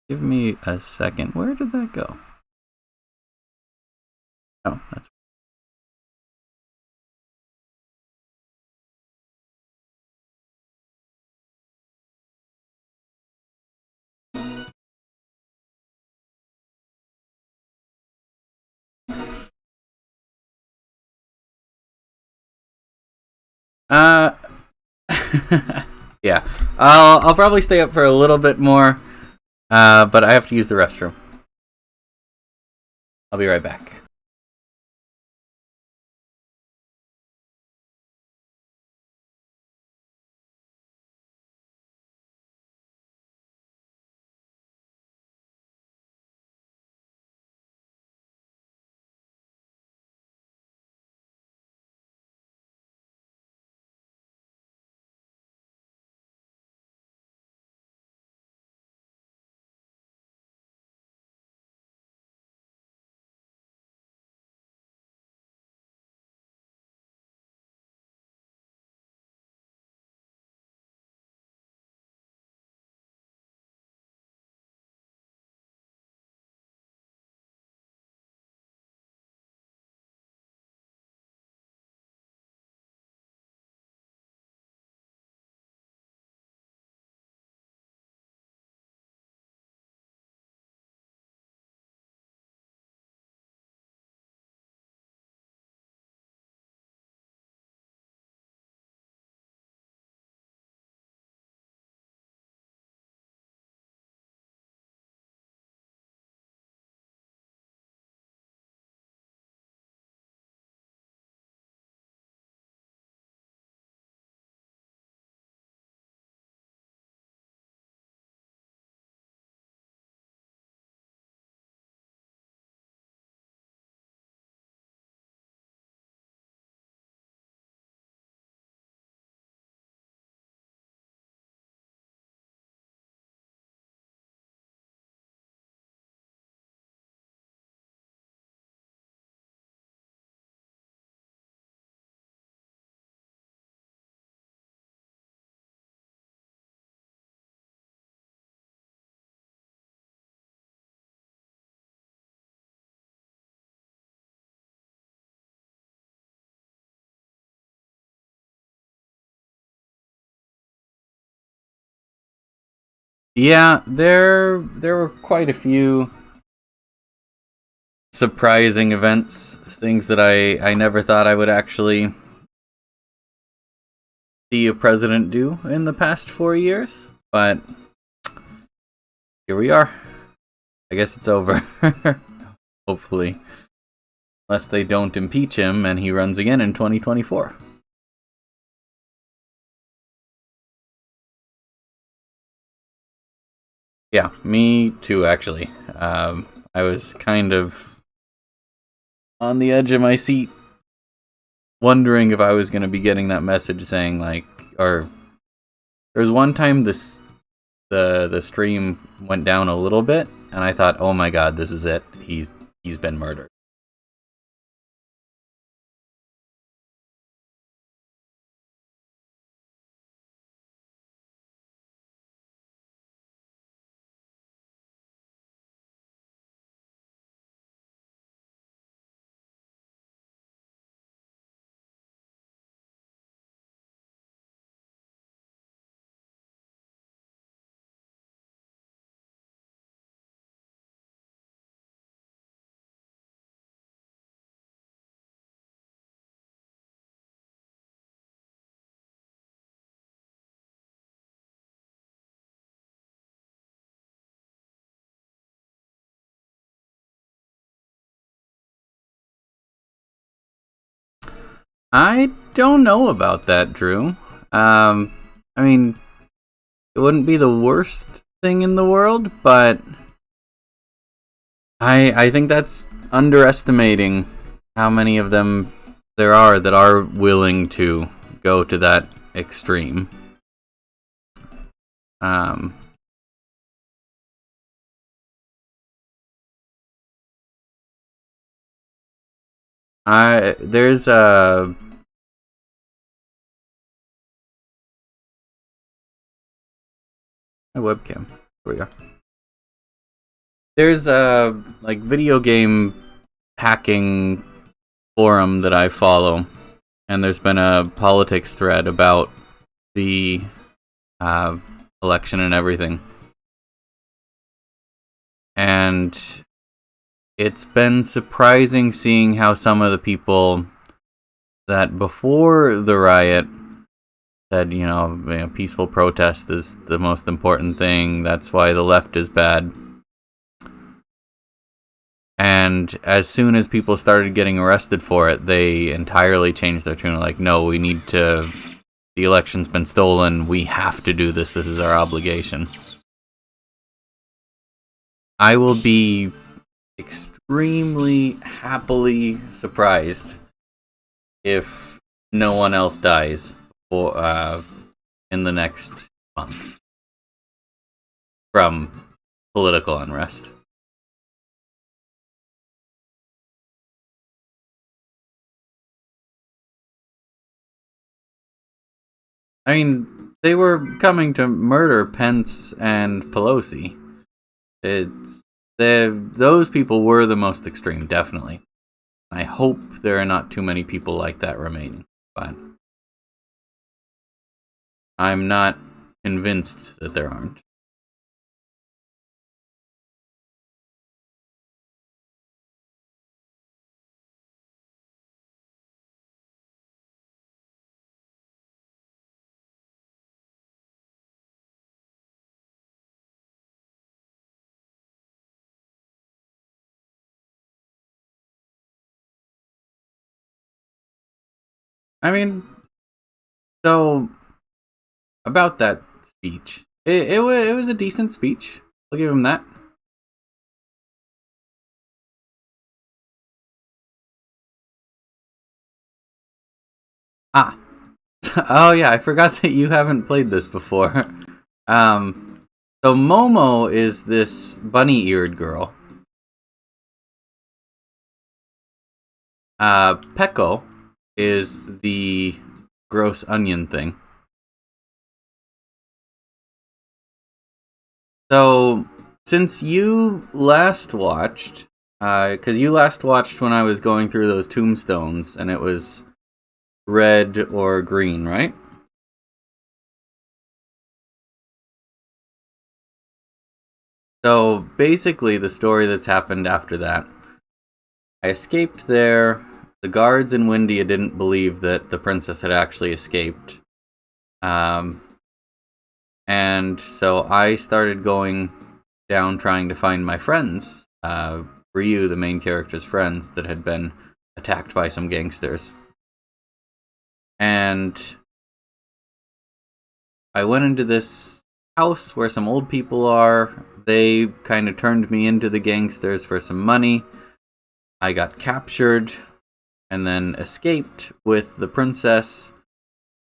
[SPEAKER 1] give me a second. Where did that go? Oh, that's uh yeah. I'll probably stay up for a little bit more. But I have to use the restroom. I'll be right back. Yeah, there were quite a few surprising events, things that I never thought I would actually see a president do in the past 4 years. But here we are. I guess it's over. Hopefully. Unless they don't impeach him and he runs again in 2024. Yeah, me too, actually. I was kind of on the edge of my seat, wondering if I was going to be getting that message saying, like, or there was one time the stream went down a little bit, and I thought, oh my god, this is it. He's been murdered. I don't know about that, Drew. I mean, it wouldn't be the worst thing in the world, but I think that's underestimating how many of them there are that are willing to go to that extreme. Um, There's a my webcam. Here we go. There's a like video game hacking forum that I follow, and there's been a politics thread about the election and everything. And it's been surprising seeing how some of the people that before the riot said, peaceful protest is the most important thing, that's why the left is bad. And as soon as people started getting arrested for it, they entirely changed their tune. Like, no, the election's been stolen, we have to do this is our obligation. I will be extremely happily surprised if no one else dies in the next month from political unrest. I mean, they were coming to murder Pence and Pelosi. Those people were the most extreme, definitely. I hope there are not too many people like that remaining, but I'm not convinced that there aren't. I mean, so about that speech, it was a decent speech. I'll give him that. Ah, oh yeah, I forgot that you haven't played this before. So Momo is this bunny-eared girl. Peko is the gross onion thing. So, since you last watched, because you last watched when I was going through those tombstones, and it was red or green, right? So, basically, the story that's happened after that, I escaped there. The guards in Windia didn't believe that the princess had actually escaped. And so I started going down trying to find my friends, Ryu, the main character's friends, that had been attacked by some gangsters. And I went into this house where some old people are. They kind of turned me into the gangsters for some money. I got captured and then escaped with the princess.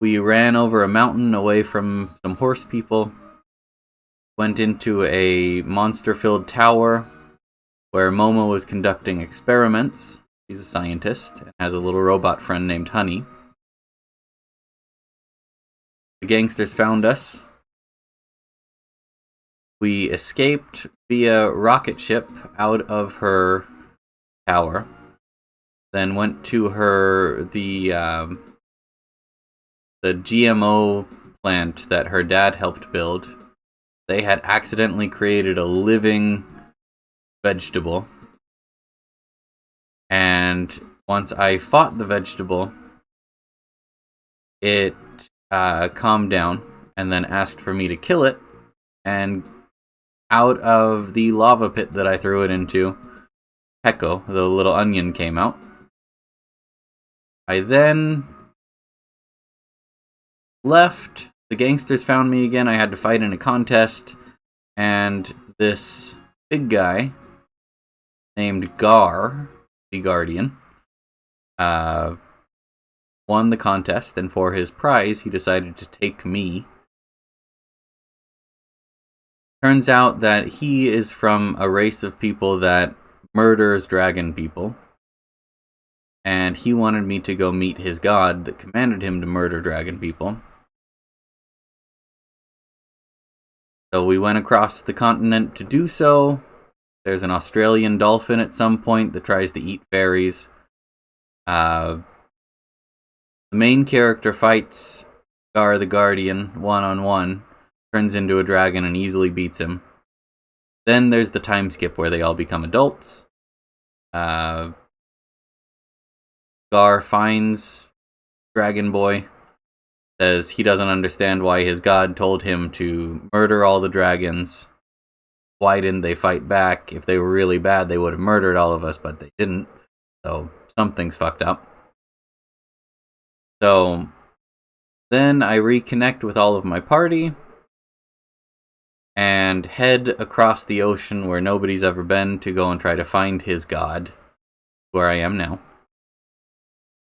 [SPEAKER 1] We ran over a mountain away from some horse people, went into a monster-filled tower where Momo was conducting experiments. He's a scientist and has a little robot friend named Honey. The gangsters found us. We escaped via rocket ship out of her tower, then went to the GMO plant that her dad helped build. They had accidentally created a living vegetable, and once I fought the vegetable, it calmed down and then asked for me to kill it, and out of the lava pit that I threw it into, Peko, the little onion, came out. I then left. The gangsters found me again. I had to fight in a contest, and this big guy named Gar, the Guardian, won the contest, and for his prize, he decided to take me. Turns out that he is from a race of people that murders dragon people. and he wanted me to go meet his god that commanded him to murder dragon people. So we went across the continent to do so. There's an Australian dolphin at some point that tries to eat fairies. The main character fights Gar the Guardian one-on-one, turns into a dragon and easily beats him. Then there's the time skip where they all become adults. Gar finds Dragon Boy, says he doesn't understand why his god told him to murder all the dragons. Why didn't they fight back? If they were really bad, they would have murdered all of us, but they didn't. So something's fucked up. So then I reconnect with all of my party and head across the ocean where nobody's ever been to go and try to find his god, where I am now.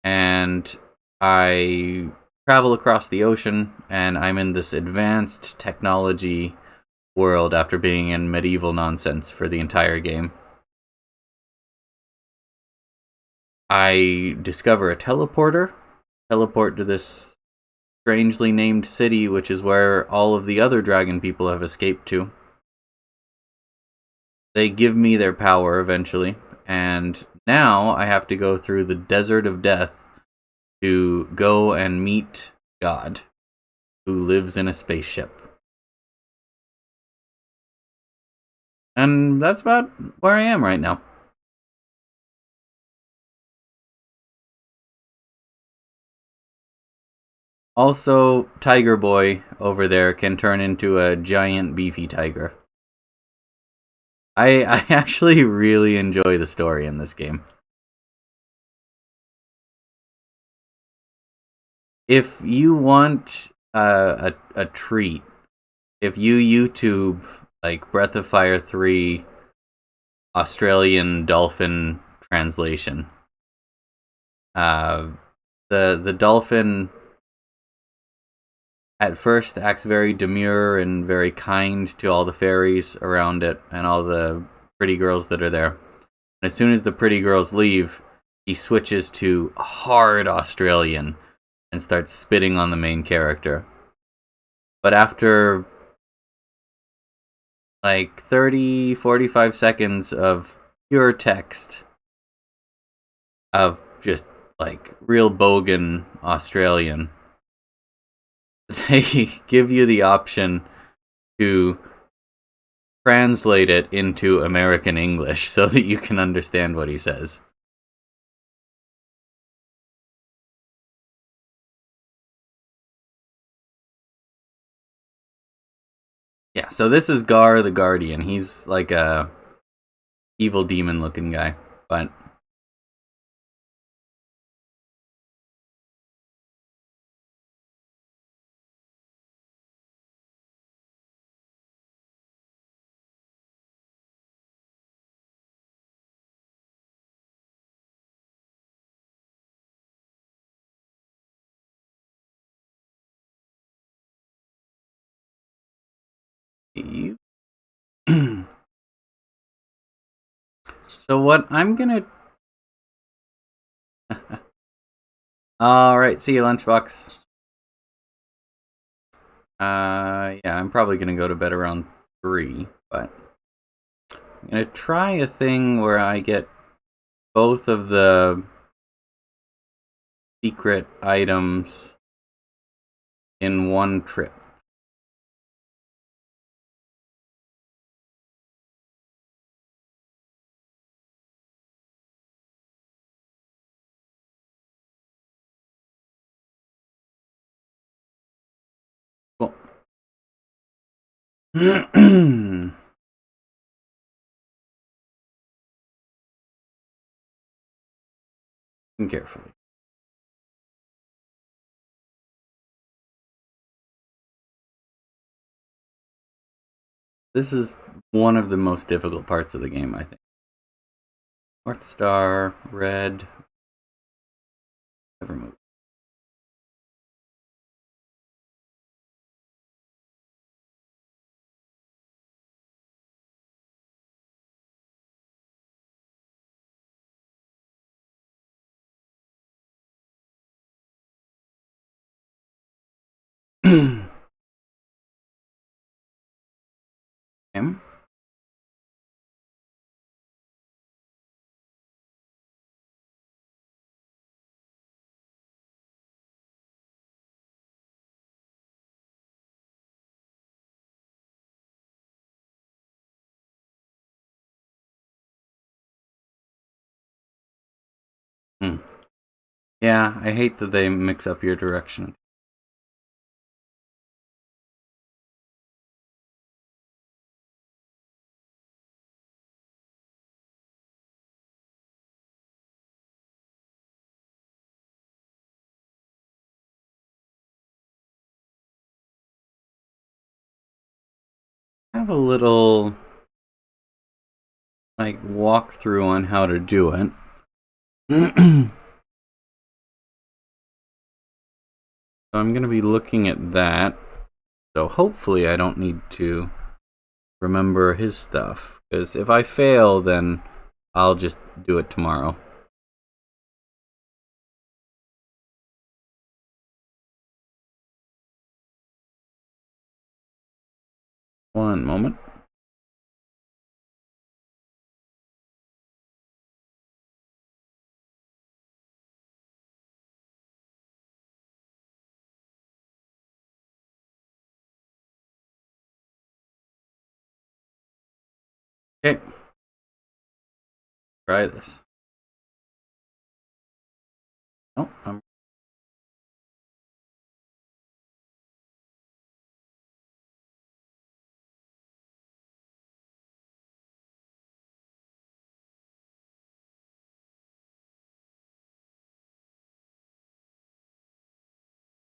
[SPEAKER 1] And I travel across the ocean, and I'm in this advanced technology world after being in medieval nonsense for the entire game. I discover a teleport to this strangely named city, which is where all of the other dragon people have escaped to. They give me their power eventually, and now I have to go through the Desert of Death to go and meet God, who lives in a spaceship. And that's about where I am right now. Also, Tiger Boy over there can turn into a giant beefy tiger. I actually really enjoy the story in this game. If you want a treat, if you YouTube like Breath of Fire 3 Australian dolphin translation, the dolphin at first acts very demure and very kind to all the fairies around it and all the pretty girls that are there. And as soon as the pretty girls leave, he switches to hard Australian and starts spitting on the main character. But after like 30-45 seconds of pure text of just like real bogan Australian, they give you the option to translate it into American English so that you can understand what he says. Yeah, so this is Gar the Guardian. He's like a evil demon looking guy, but you so what I'm gonna Alright, see you, Lunchbox. Yeah, I'm probably gonna go to bed around 3, but I'm gonna try a thing where I get both of the secret items in one trip. Cool. Listen carefully. This is one of the most difficult parts of the game, I think. North Star, red, never move. Him? Hmm. Yeah, I hate that they mix up your direction. I have a little like walkthrough on how to do it. So I'm going to be looking at that. So hopefully I don't need to remember his stuff. Because if I fail, then I'll just do it tomorrow. One moment. Okay. Try this. Oh, I'm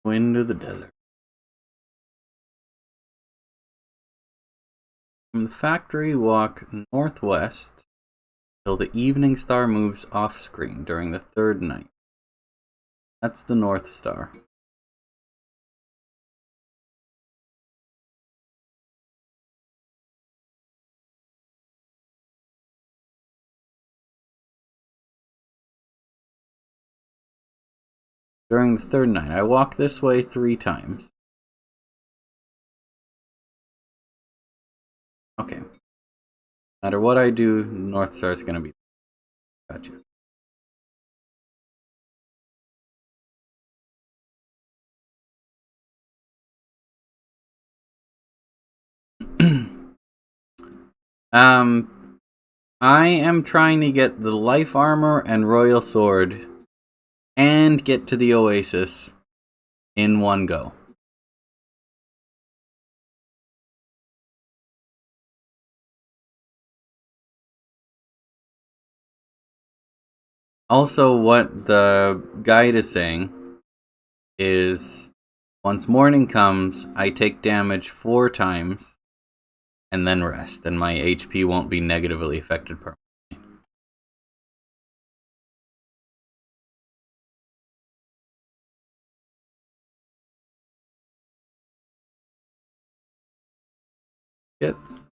[SPEAKER 1] Wind of the Desert. From the factory, walk northwest till the evening star moves off screen during the third night. That's the North Star. During the third night, I walk this way 3 times. Okay. No matter what I do, North Star is gonna be. Gotcha. um, I am trying to get the life armor and royal sword, and get to the Oasis in one go. Also, what the guide is saying is once morning comes, I take damage 4 times and then rest, and my HP won't be negatively affected permanently. Hits.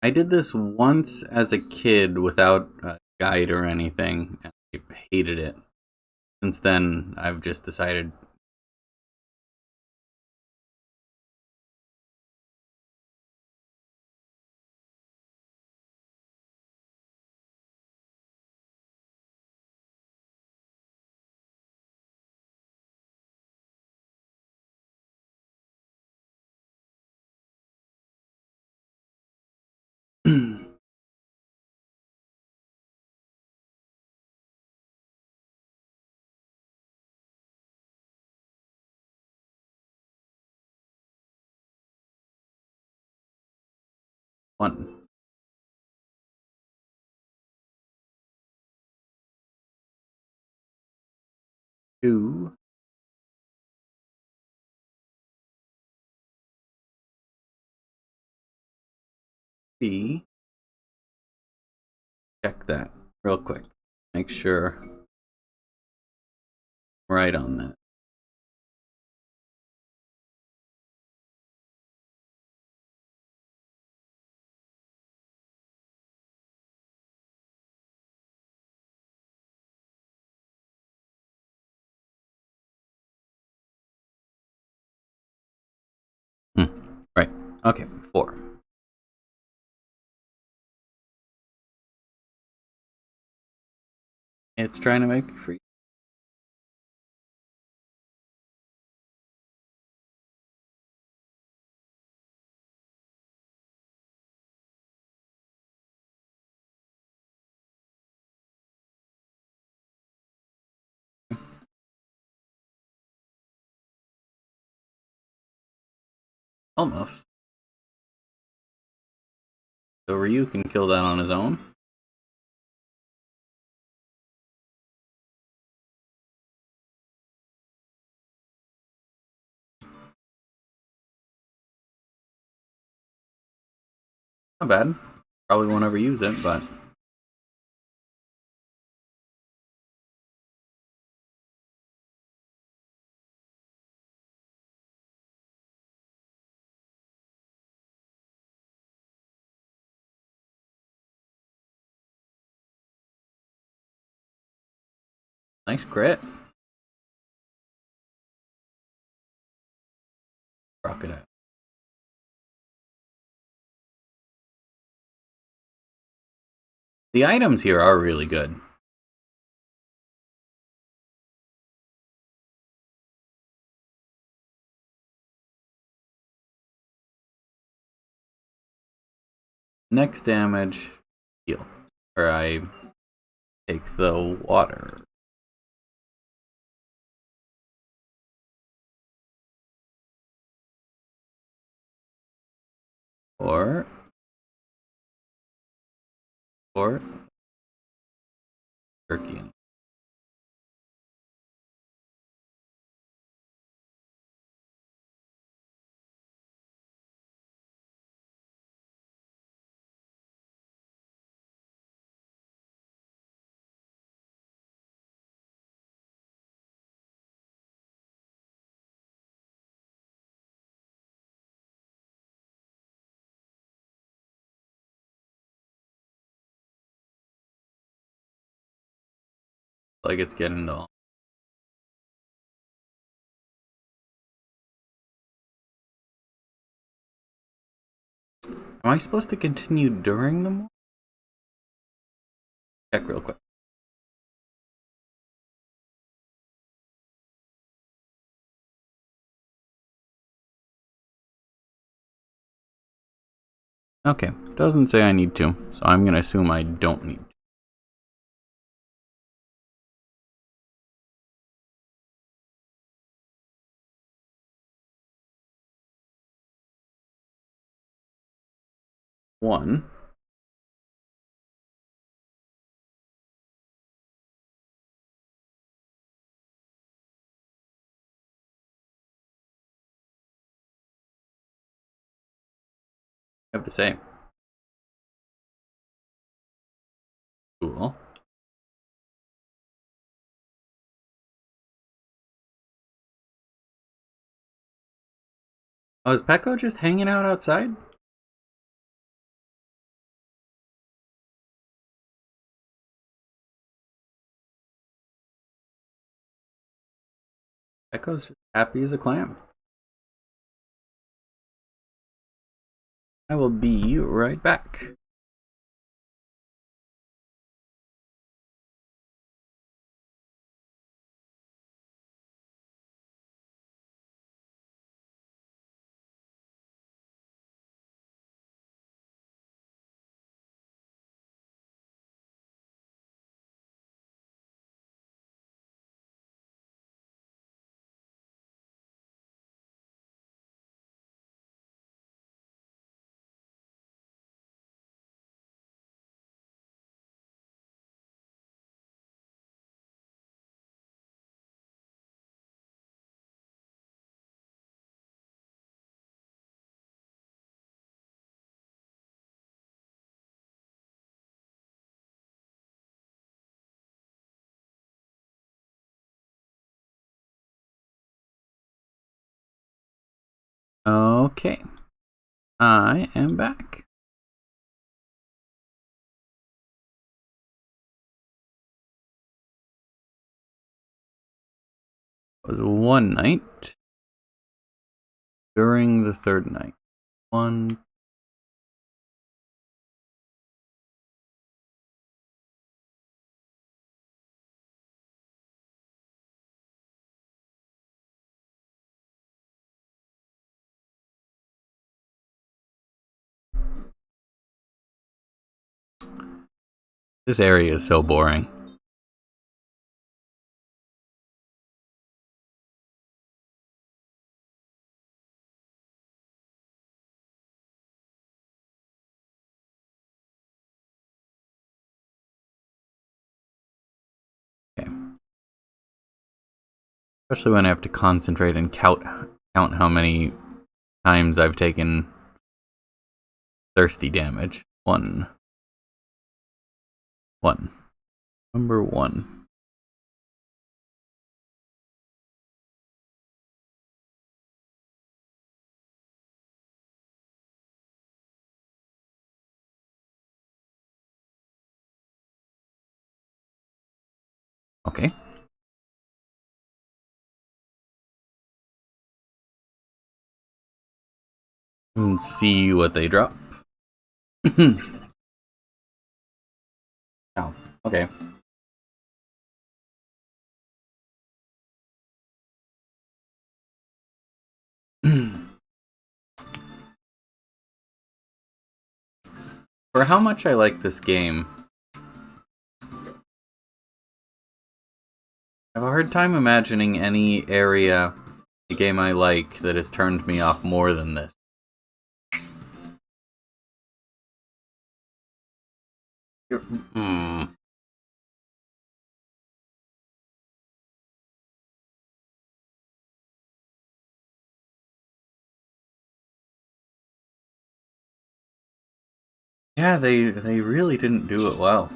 [SPEAKER 1] I did this once as a kid without a guide or anything, and I hated it. Since then, I've just decided. One, two, be. Check that real quick. Make sure I'm right on that. Right. Okay, 4. It's trying to make me free. Almost. So Ryu can kill that on his own. Not bad. Probably won't ever use it, but nice crit. Crocodile. The items here are really good. Next damage, heal. Or I take the water. Or turkey. Like it's getting to all. Am I supposed to continue during the morning? Check real quick. Okay, doesn't say I need to, so I'm gonna assume I don't need to. One. I have to say. Cool. Oh, is Peko just hanging out outside? Peko's just happy as a clam. I will be right back. Okay. I am back. It was one night during the third night. One. This area is so boring. Okay. Especially when I have to concentrate and count how many times I've taken thirsty damage. One. Number 1. Okay. See what they drop. Oh, okay. For how much I like this game, I have a hard time imagining any area a game I like that has turned me off more than this. Hmm. Yeah, they really didn't do it well.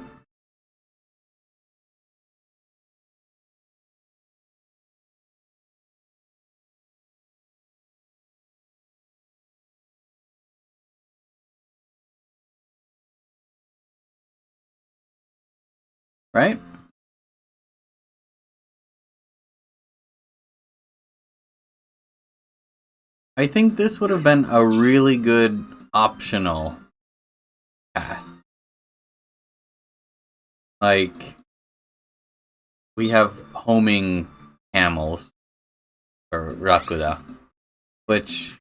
[SPEAKER 1] Right? I think this would have been a really good optional path. Like, we have homing camels, or Rakuda, which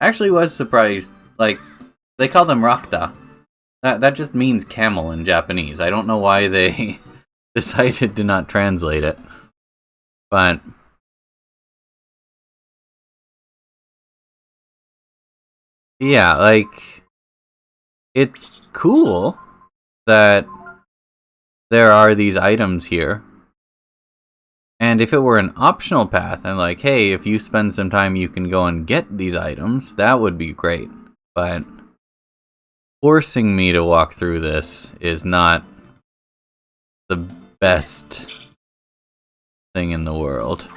[SPEAKER 1] actually was surprised. Like, they call them Rakta. That just means camel in Japanese. I don't know why they decided to not translate it. But yeah, like, it's cool that there are these items here. And if it were an optional path, and like, hey, if you spend some time, you can go and get these items, that would be great. But forcing me to walk through this is not the best thing in the world.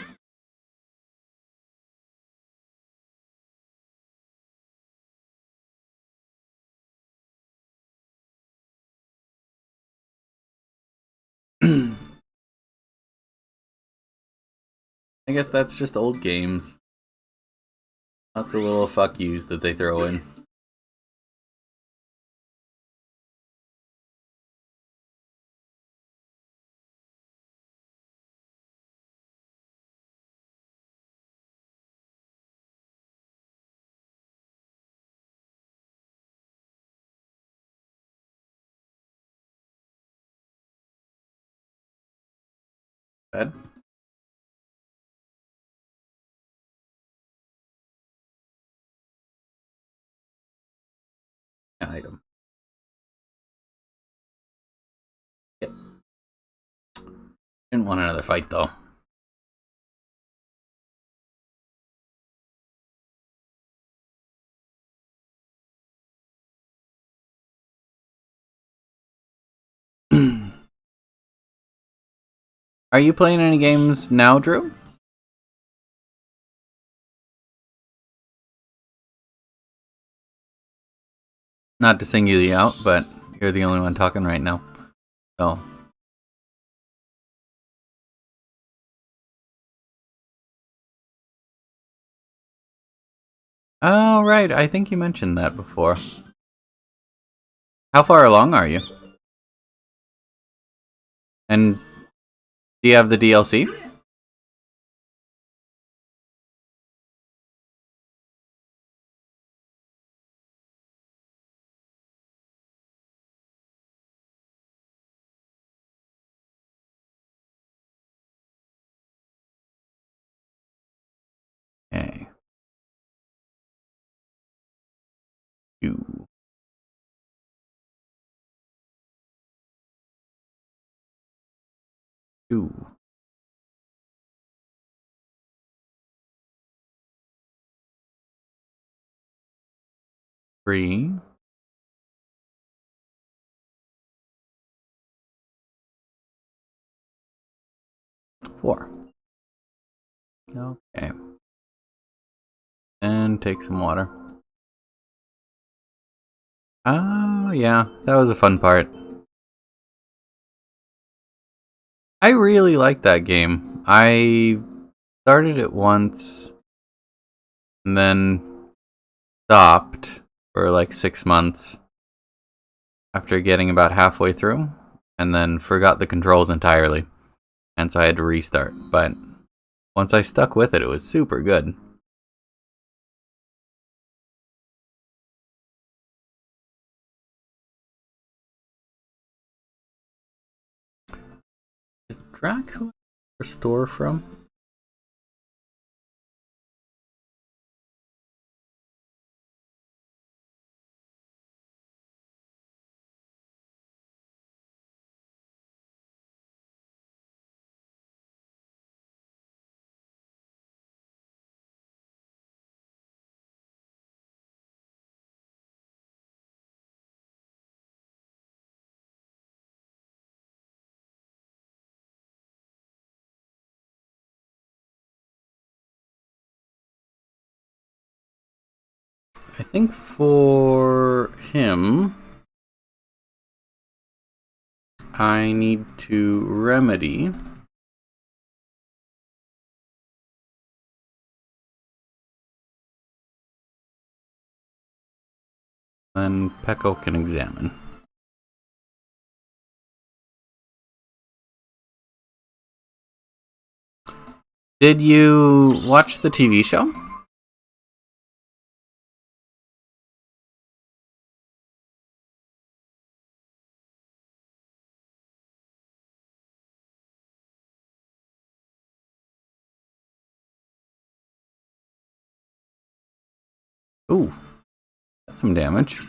[SPEAKER 1] I guess that's just old games. Lots of little fuck yous that they throw in. Bad item. Yep. Didn't want another fight though. Are you playing any games now, Drew? Not to single you out, but you're the only one talking right now. So. Oh, right. I think you mentioned that before. How far along are you? And do you have the DLC? Okay. Two. 2. 3. 4. Okay. And take some water. Oh, yeah. That was a fun part. I really like that game. I started it once and then stopped for like 6 months after getting about halfway through and then forgot the controls entirely. And so I had to restart. But once I stuck with it, it was super good. Is Dracula a store from? I think for him, I need to remedy. Then Peko can examine. Did you watch the TV show? Ooh, that's some damage.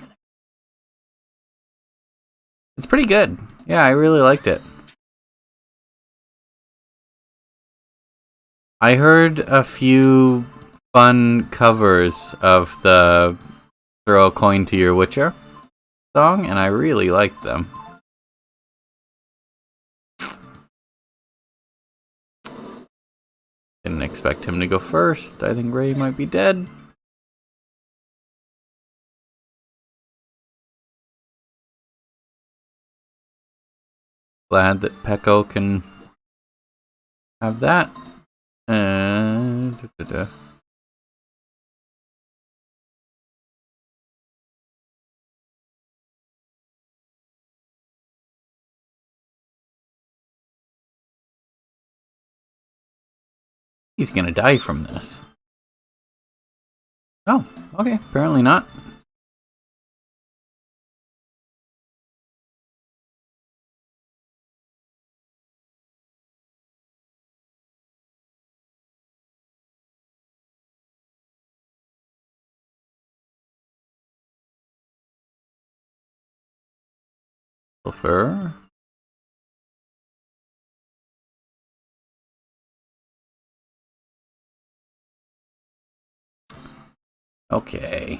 [SPEAKER 1] It's pretty good. Yeah, I really liked it. I heard a few fun covers of the Throw a Coin to Your Witcher song, and I really liked them. Didn't expect him to go first. I think Ray might be dead. Glad that Peko can have that. Da-da-da. He's gonna die from this. Oh, okay. Apparently not. Sulfur. Okay.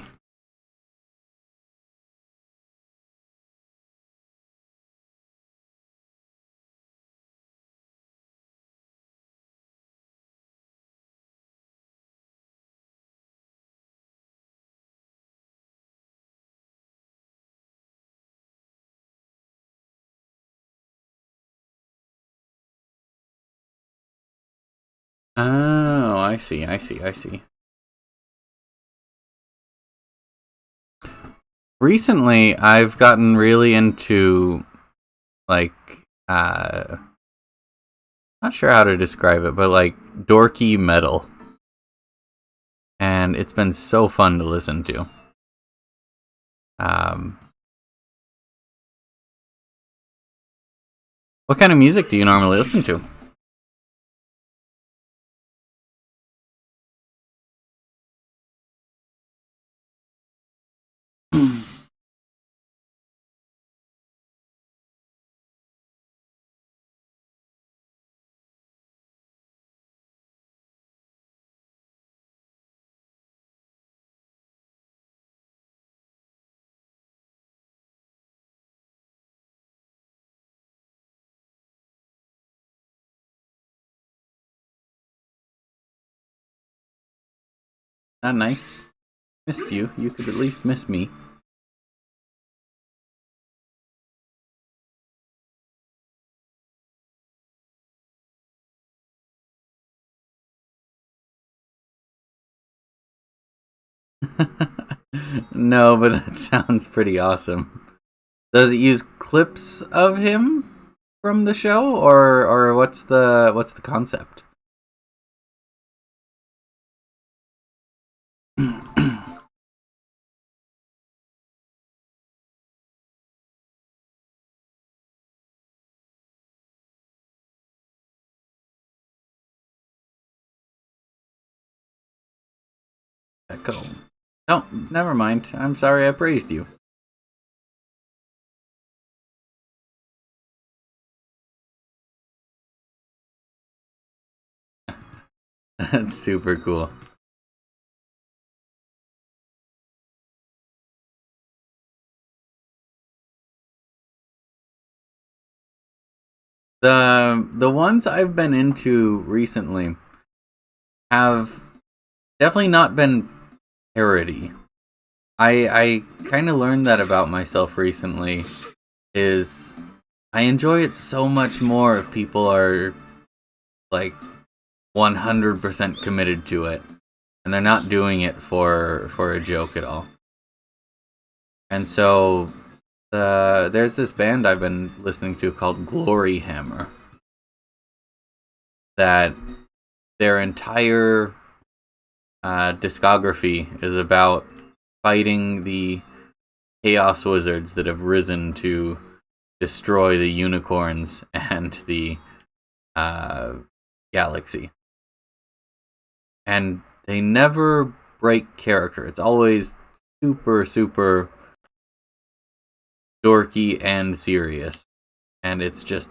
[SPEAKER 1] Oh, I see, I see, I see. Recently, I've gotten really into, like, not sure how to describe it, but like dorky metal. And it's been so fun to listen to. Um, what kind of music do you normally listen to? Not nice. Missed you. You could at least miss me. No, but that sounds pretty awesome. Does it use clips of him from the show, or what's the concept? Echo. Oh, never mind. I'm sorry I praised you. That's super cool. The ones I've been into recently have definitely not been parody. I kind of learned that about myself recently. Is I enjoy it so much more if people are like 100% committed to it, and they're not doing it for a joke at all. And so there's this band I've been listening to called Glory Hammer that their entire discography is about fighting the chaos wizards that have risen to destroy the unicorns and the uh, galaxy. And they never break character. It's always super, super dorky and serious. And it's just.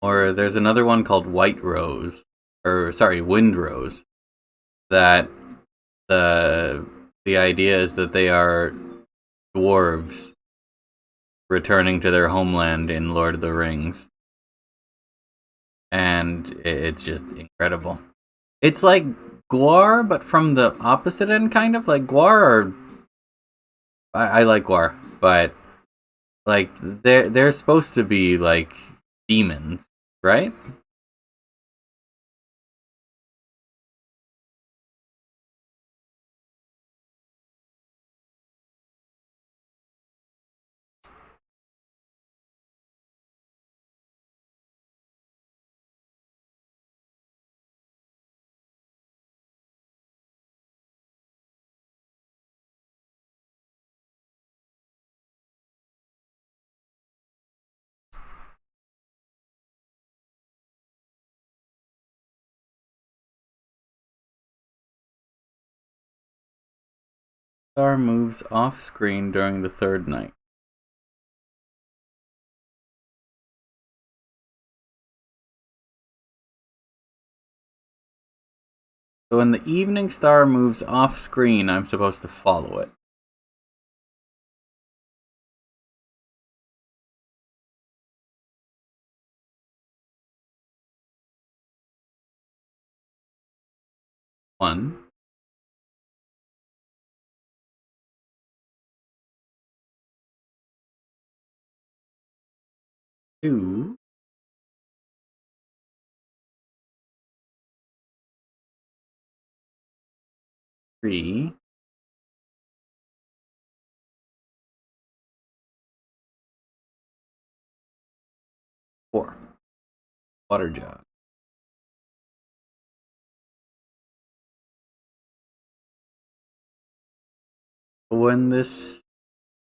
[SPEAKER 1] Or there's another one called White Rose, or sorry, Wind Rose, that the the idea is that they are dwarves returning to their homeland in Lord of the Rings, and it's just incredible. It's like Guar, but from the opposite end, kind of like Guar. I like Guar, but like they're supposed to be like demons, right? Star moves off screen during the third night. So when the evening star moves off screen, I'm supposed to follow it. 1, 2, 3, 4. Water jug. When this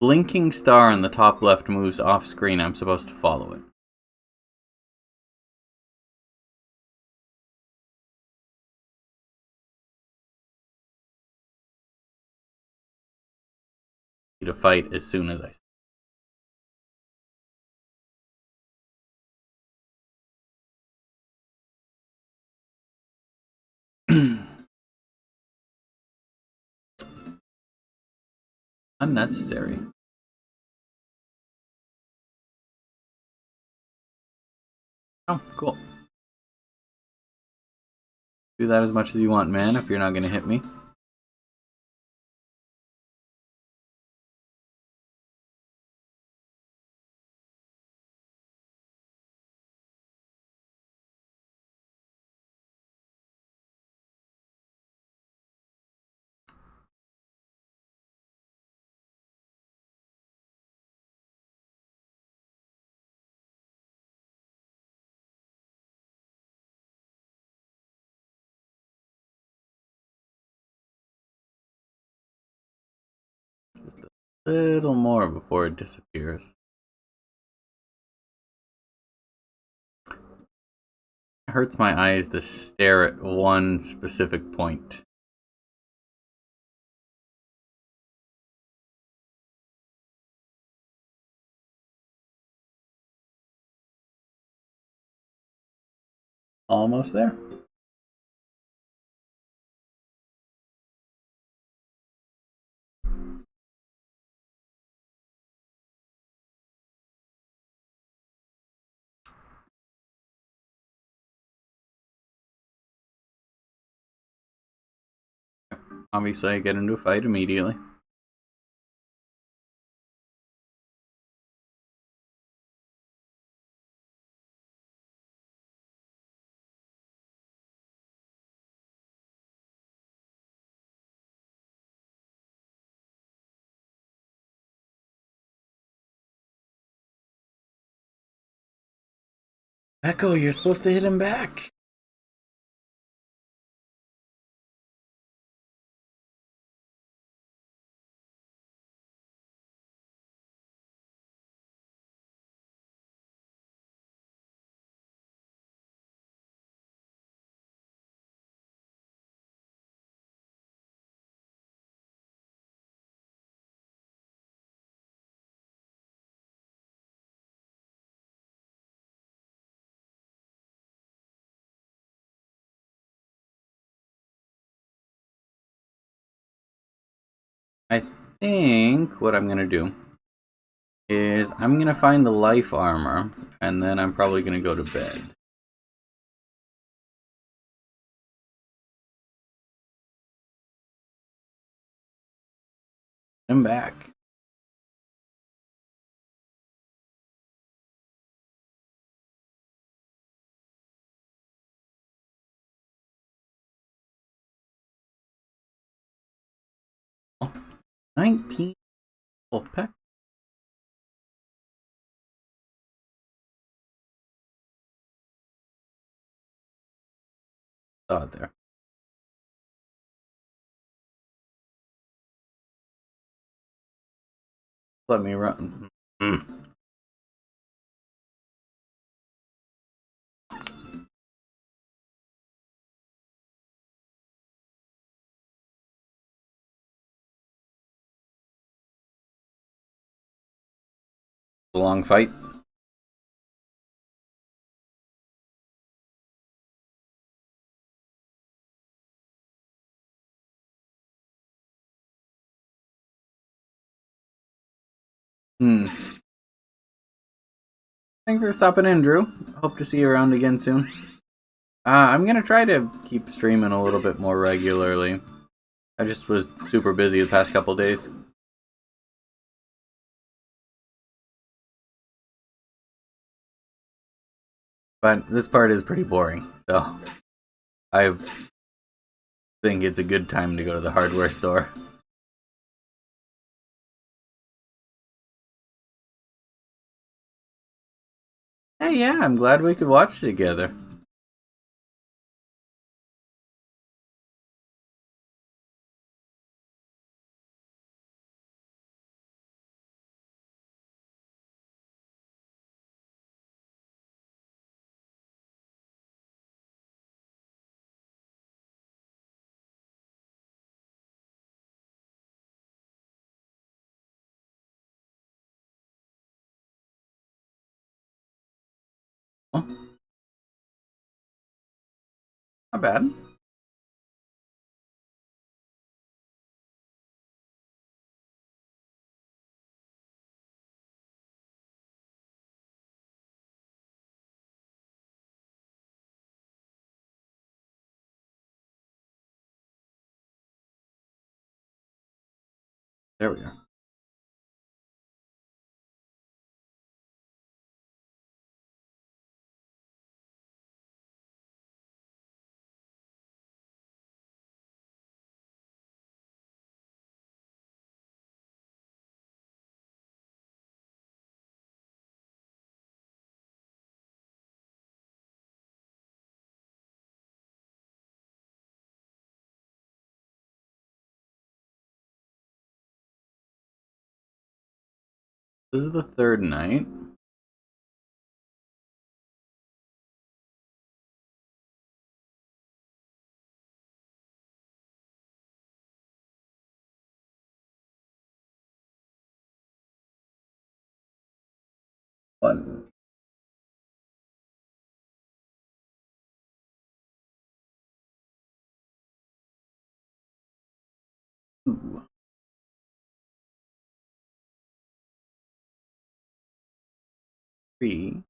[SPEAKER 1] blinking star in the top left moves off screen, I'm supposed to follow it. To fight as soon as I unnecessary. Oh, cool. Do that as much as you want, man, if you're not gonna hit me. Just a little more before it disappears. It hurts my eyes to stare at one specific point. Almost there. Obviously, I get into a fight immediately. Echo, you're supposed to hit him back. I think what I'm gonna do is I'm gonna find the life armor, and then I'm probably gonna go to bed. I'm back. Oh, 19 Wolfpack. Saw it there. Let me run. A long fight. Thanks for stopping in, Drew. Hope to see you around again soon. I'm gonna try to keep streaming a little bit more regularly. I just was super busy the past couple days. But this part is pretty boring, so I think it's a good time to go to the hardware store. Hey, yeah, I'm glad we could watch it together. Oh, not bad. There we go. This is the third night. One, 2, 3,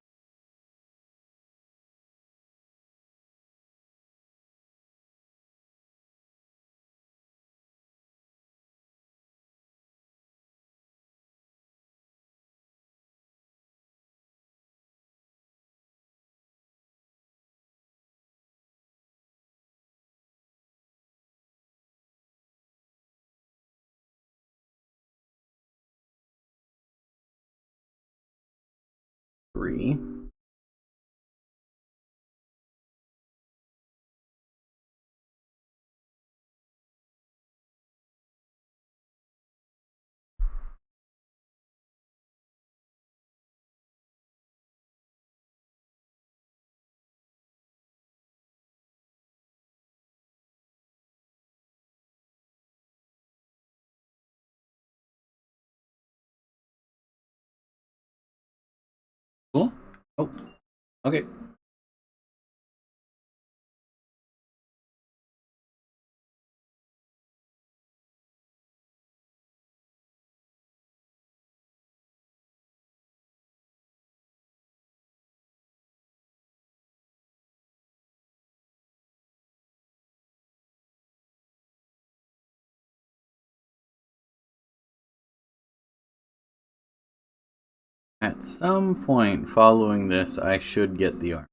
[SPEAKER 1] 3. Cool. Oh, okay. At some point following this, I should get the arm.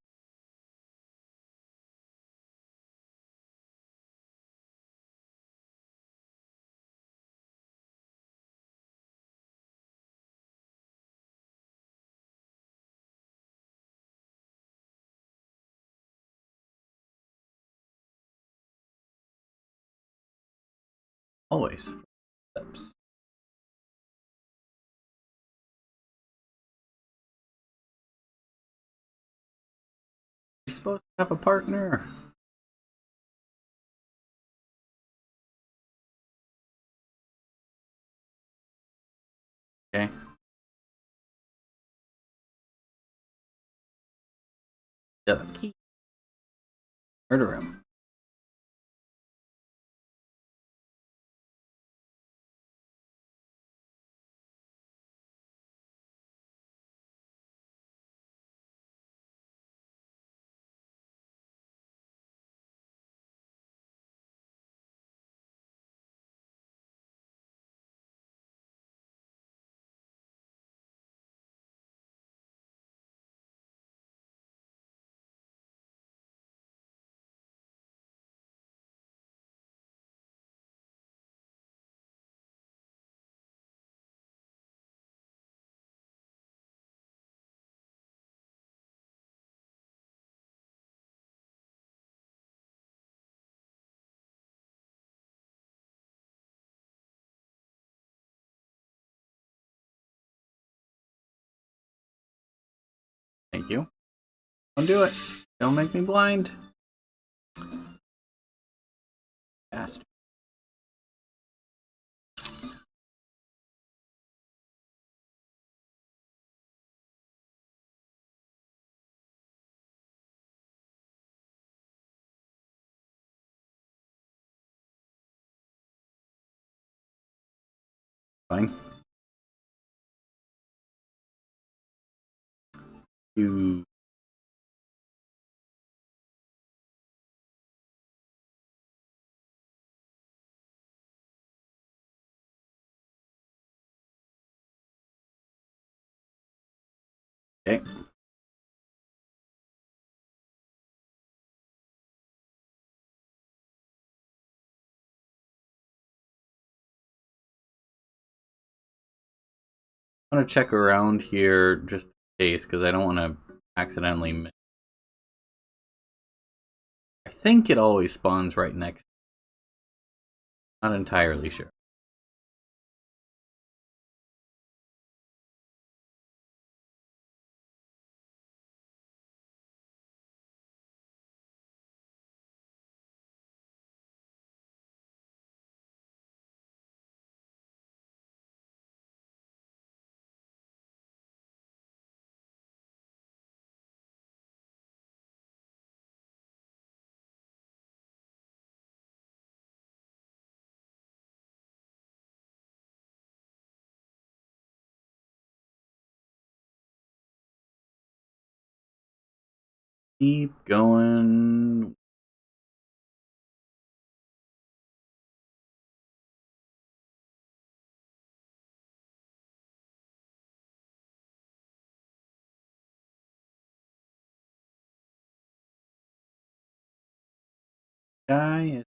[SPEAKER 1] Always. Steps. You're supposed to have a partner. Okay. The key. Murder him. Thank you. Don't do it. Don't make me blind. Bastard. Fine. You. Okay. I'm gonna check around here just in case, because I don't want to accidentally miss. I think it always spawns right next. Not entirely sure. Keep going. Guy is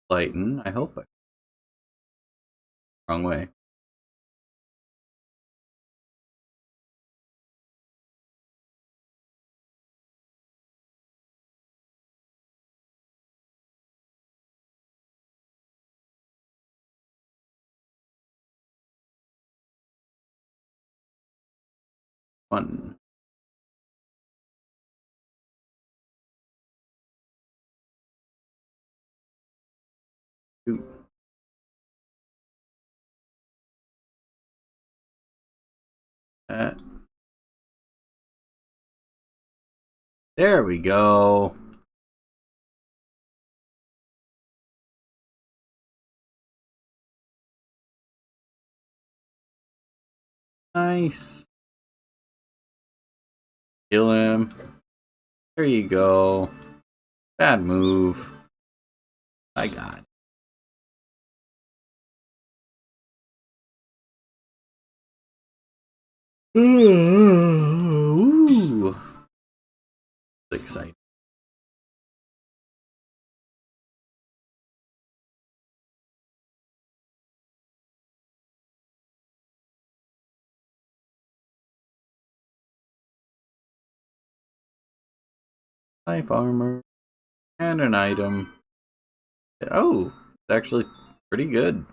[SPEAKER 1] lighten. I hope I. Wrong way. One. Two. There we go. Nice. Kill him. There you go. Bad move. I got it. Ooh. Exciting. Life armor. And an item. Oh, it's actually pretty good.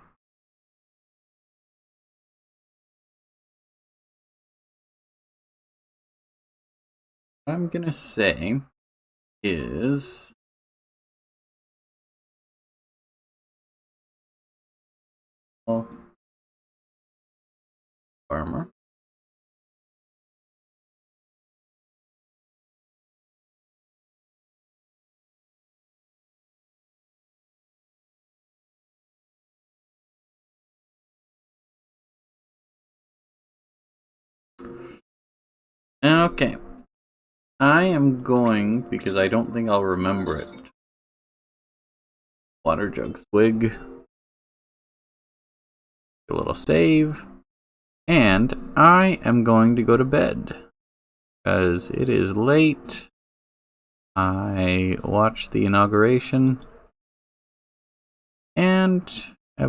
[SPEAKER 1] What I'm gonna say is armor. Okay. I am going, because I don't think I'll remember it. Water jug swig. A little save. And I am going to go to bed. Because it is late. I watched the inauguration. And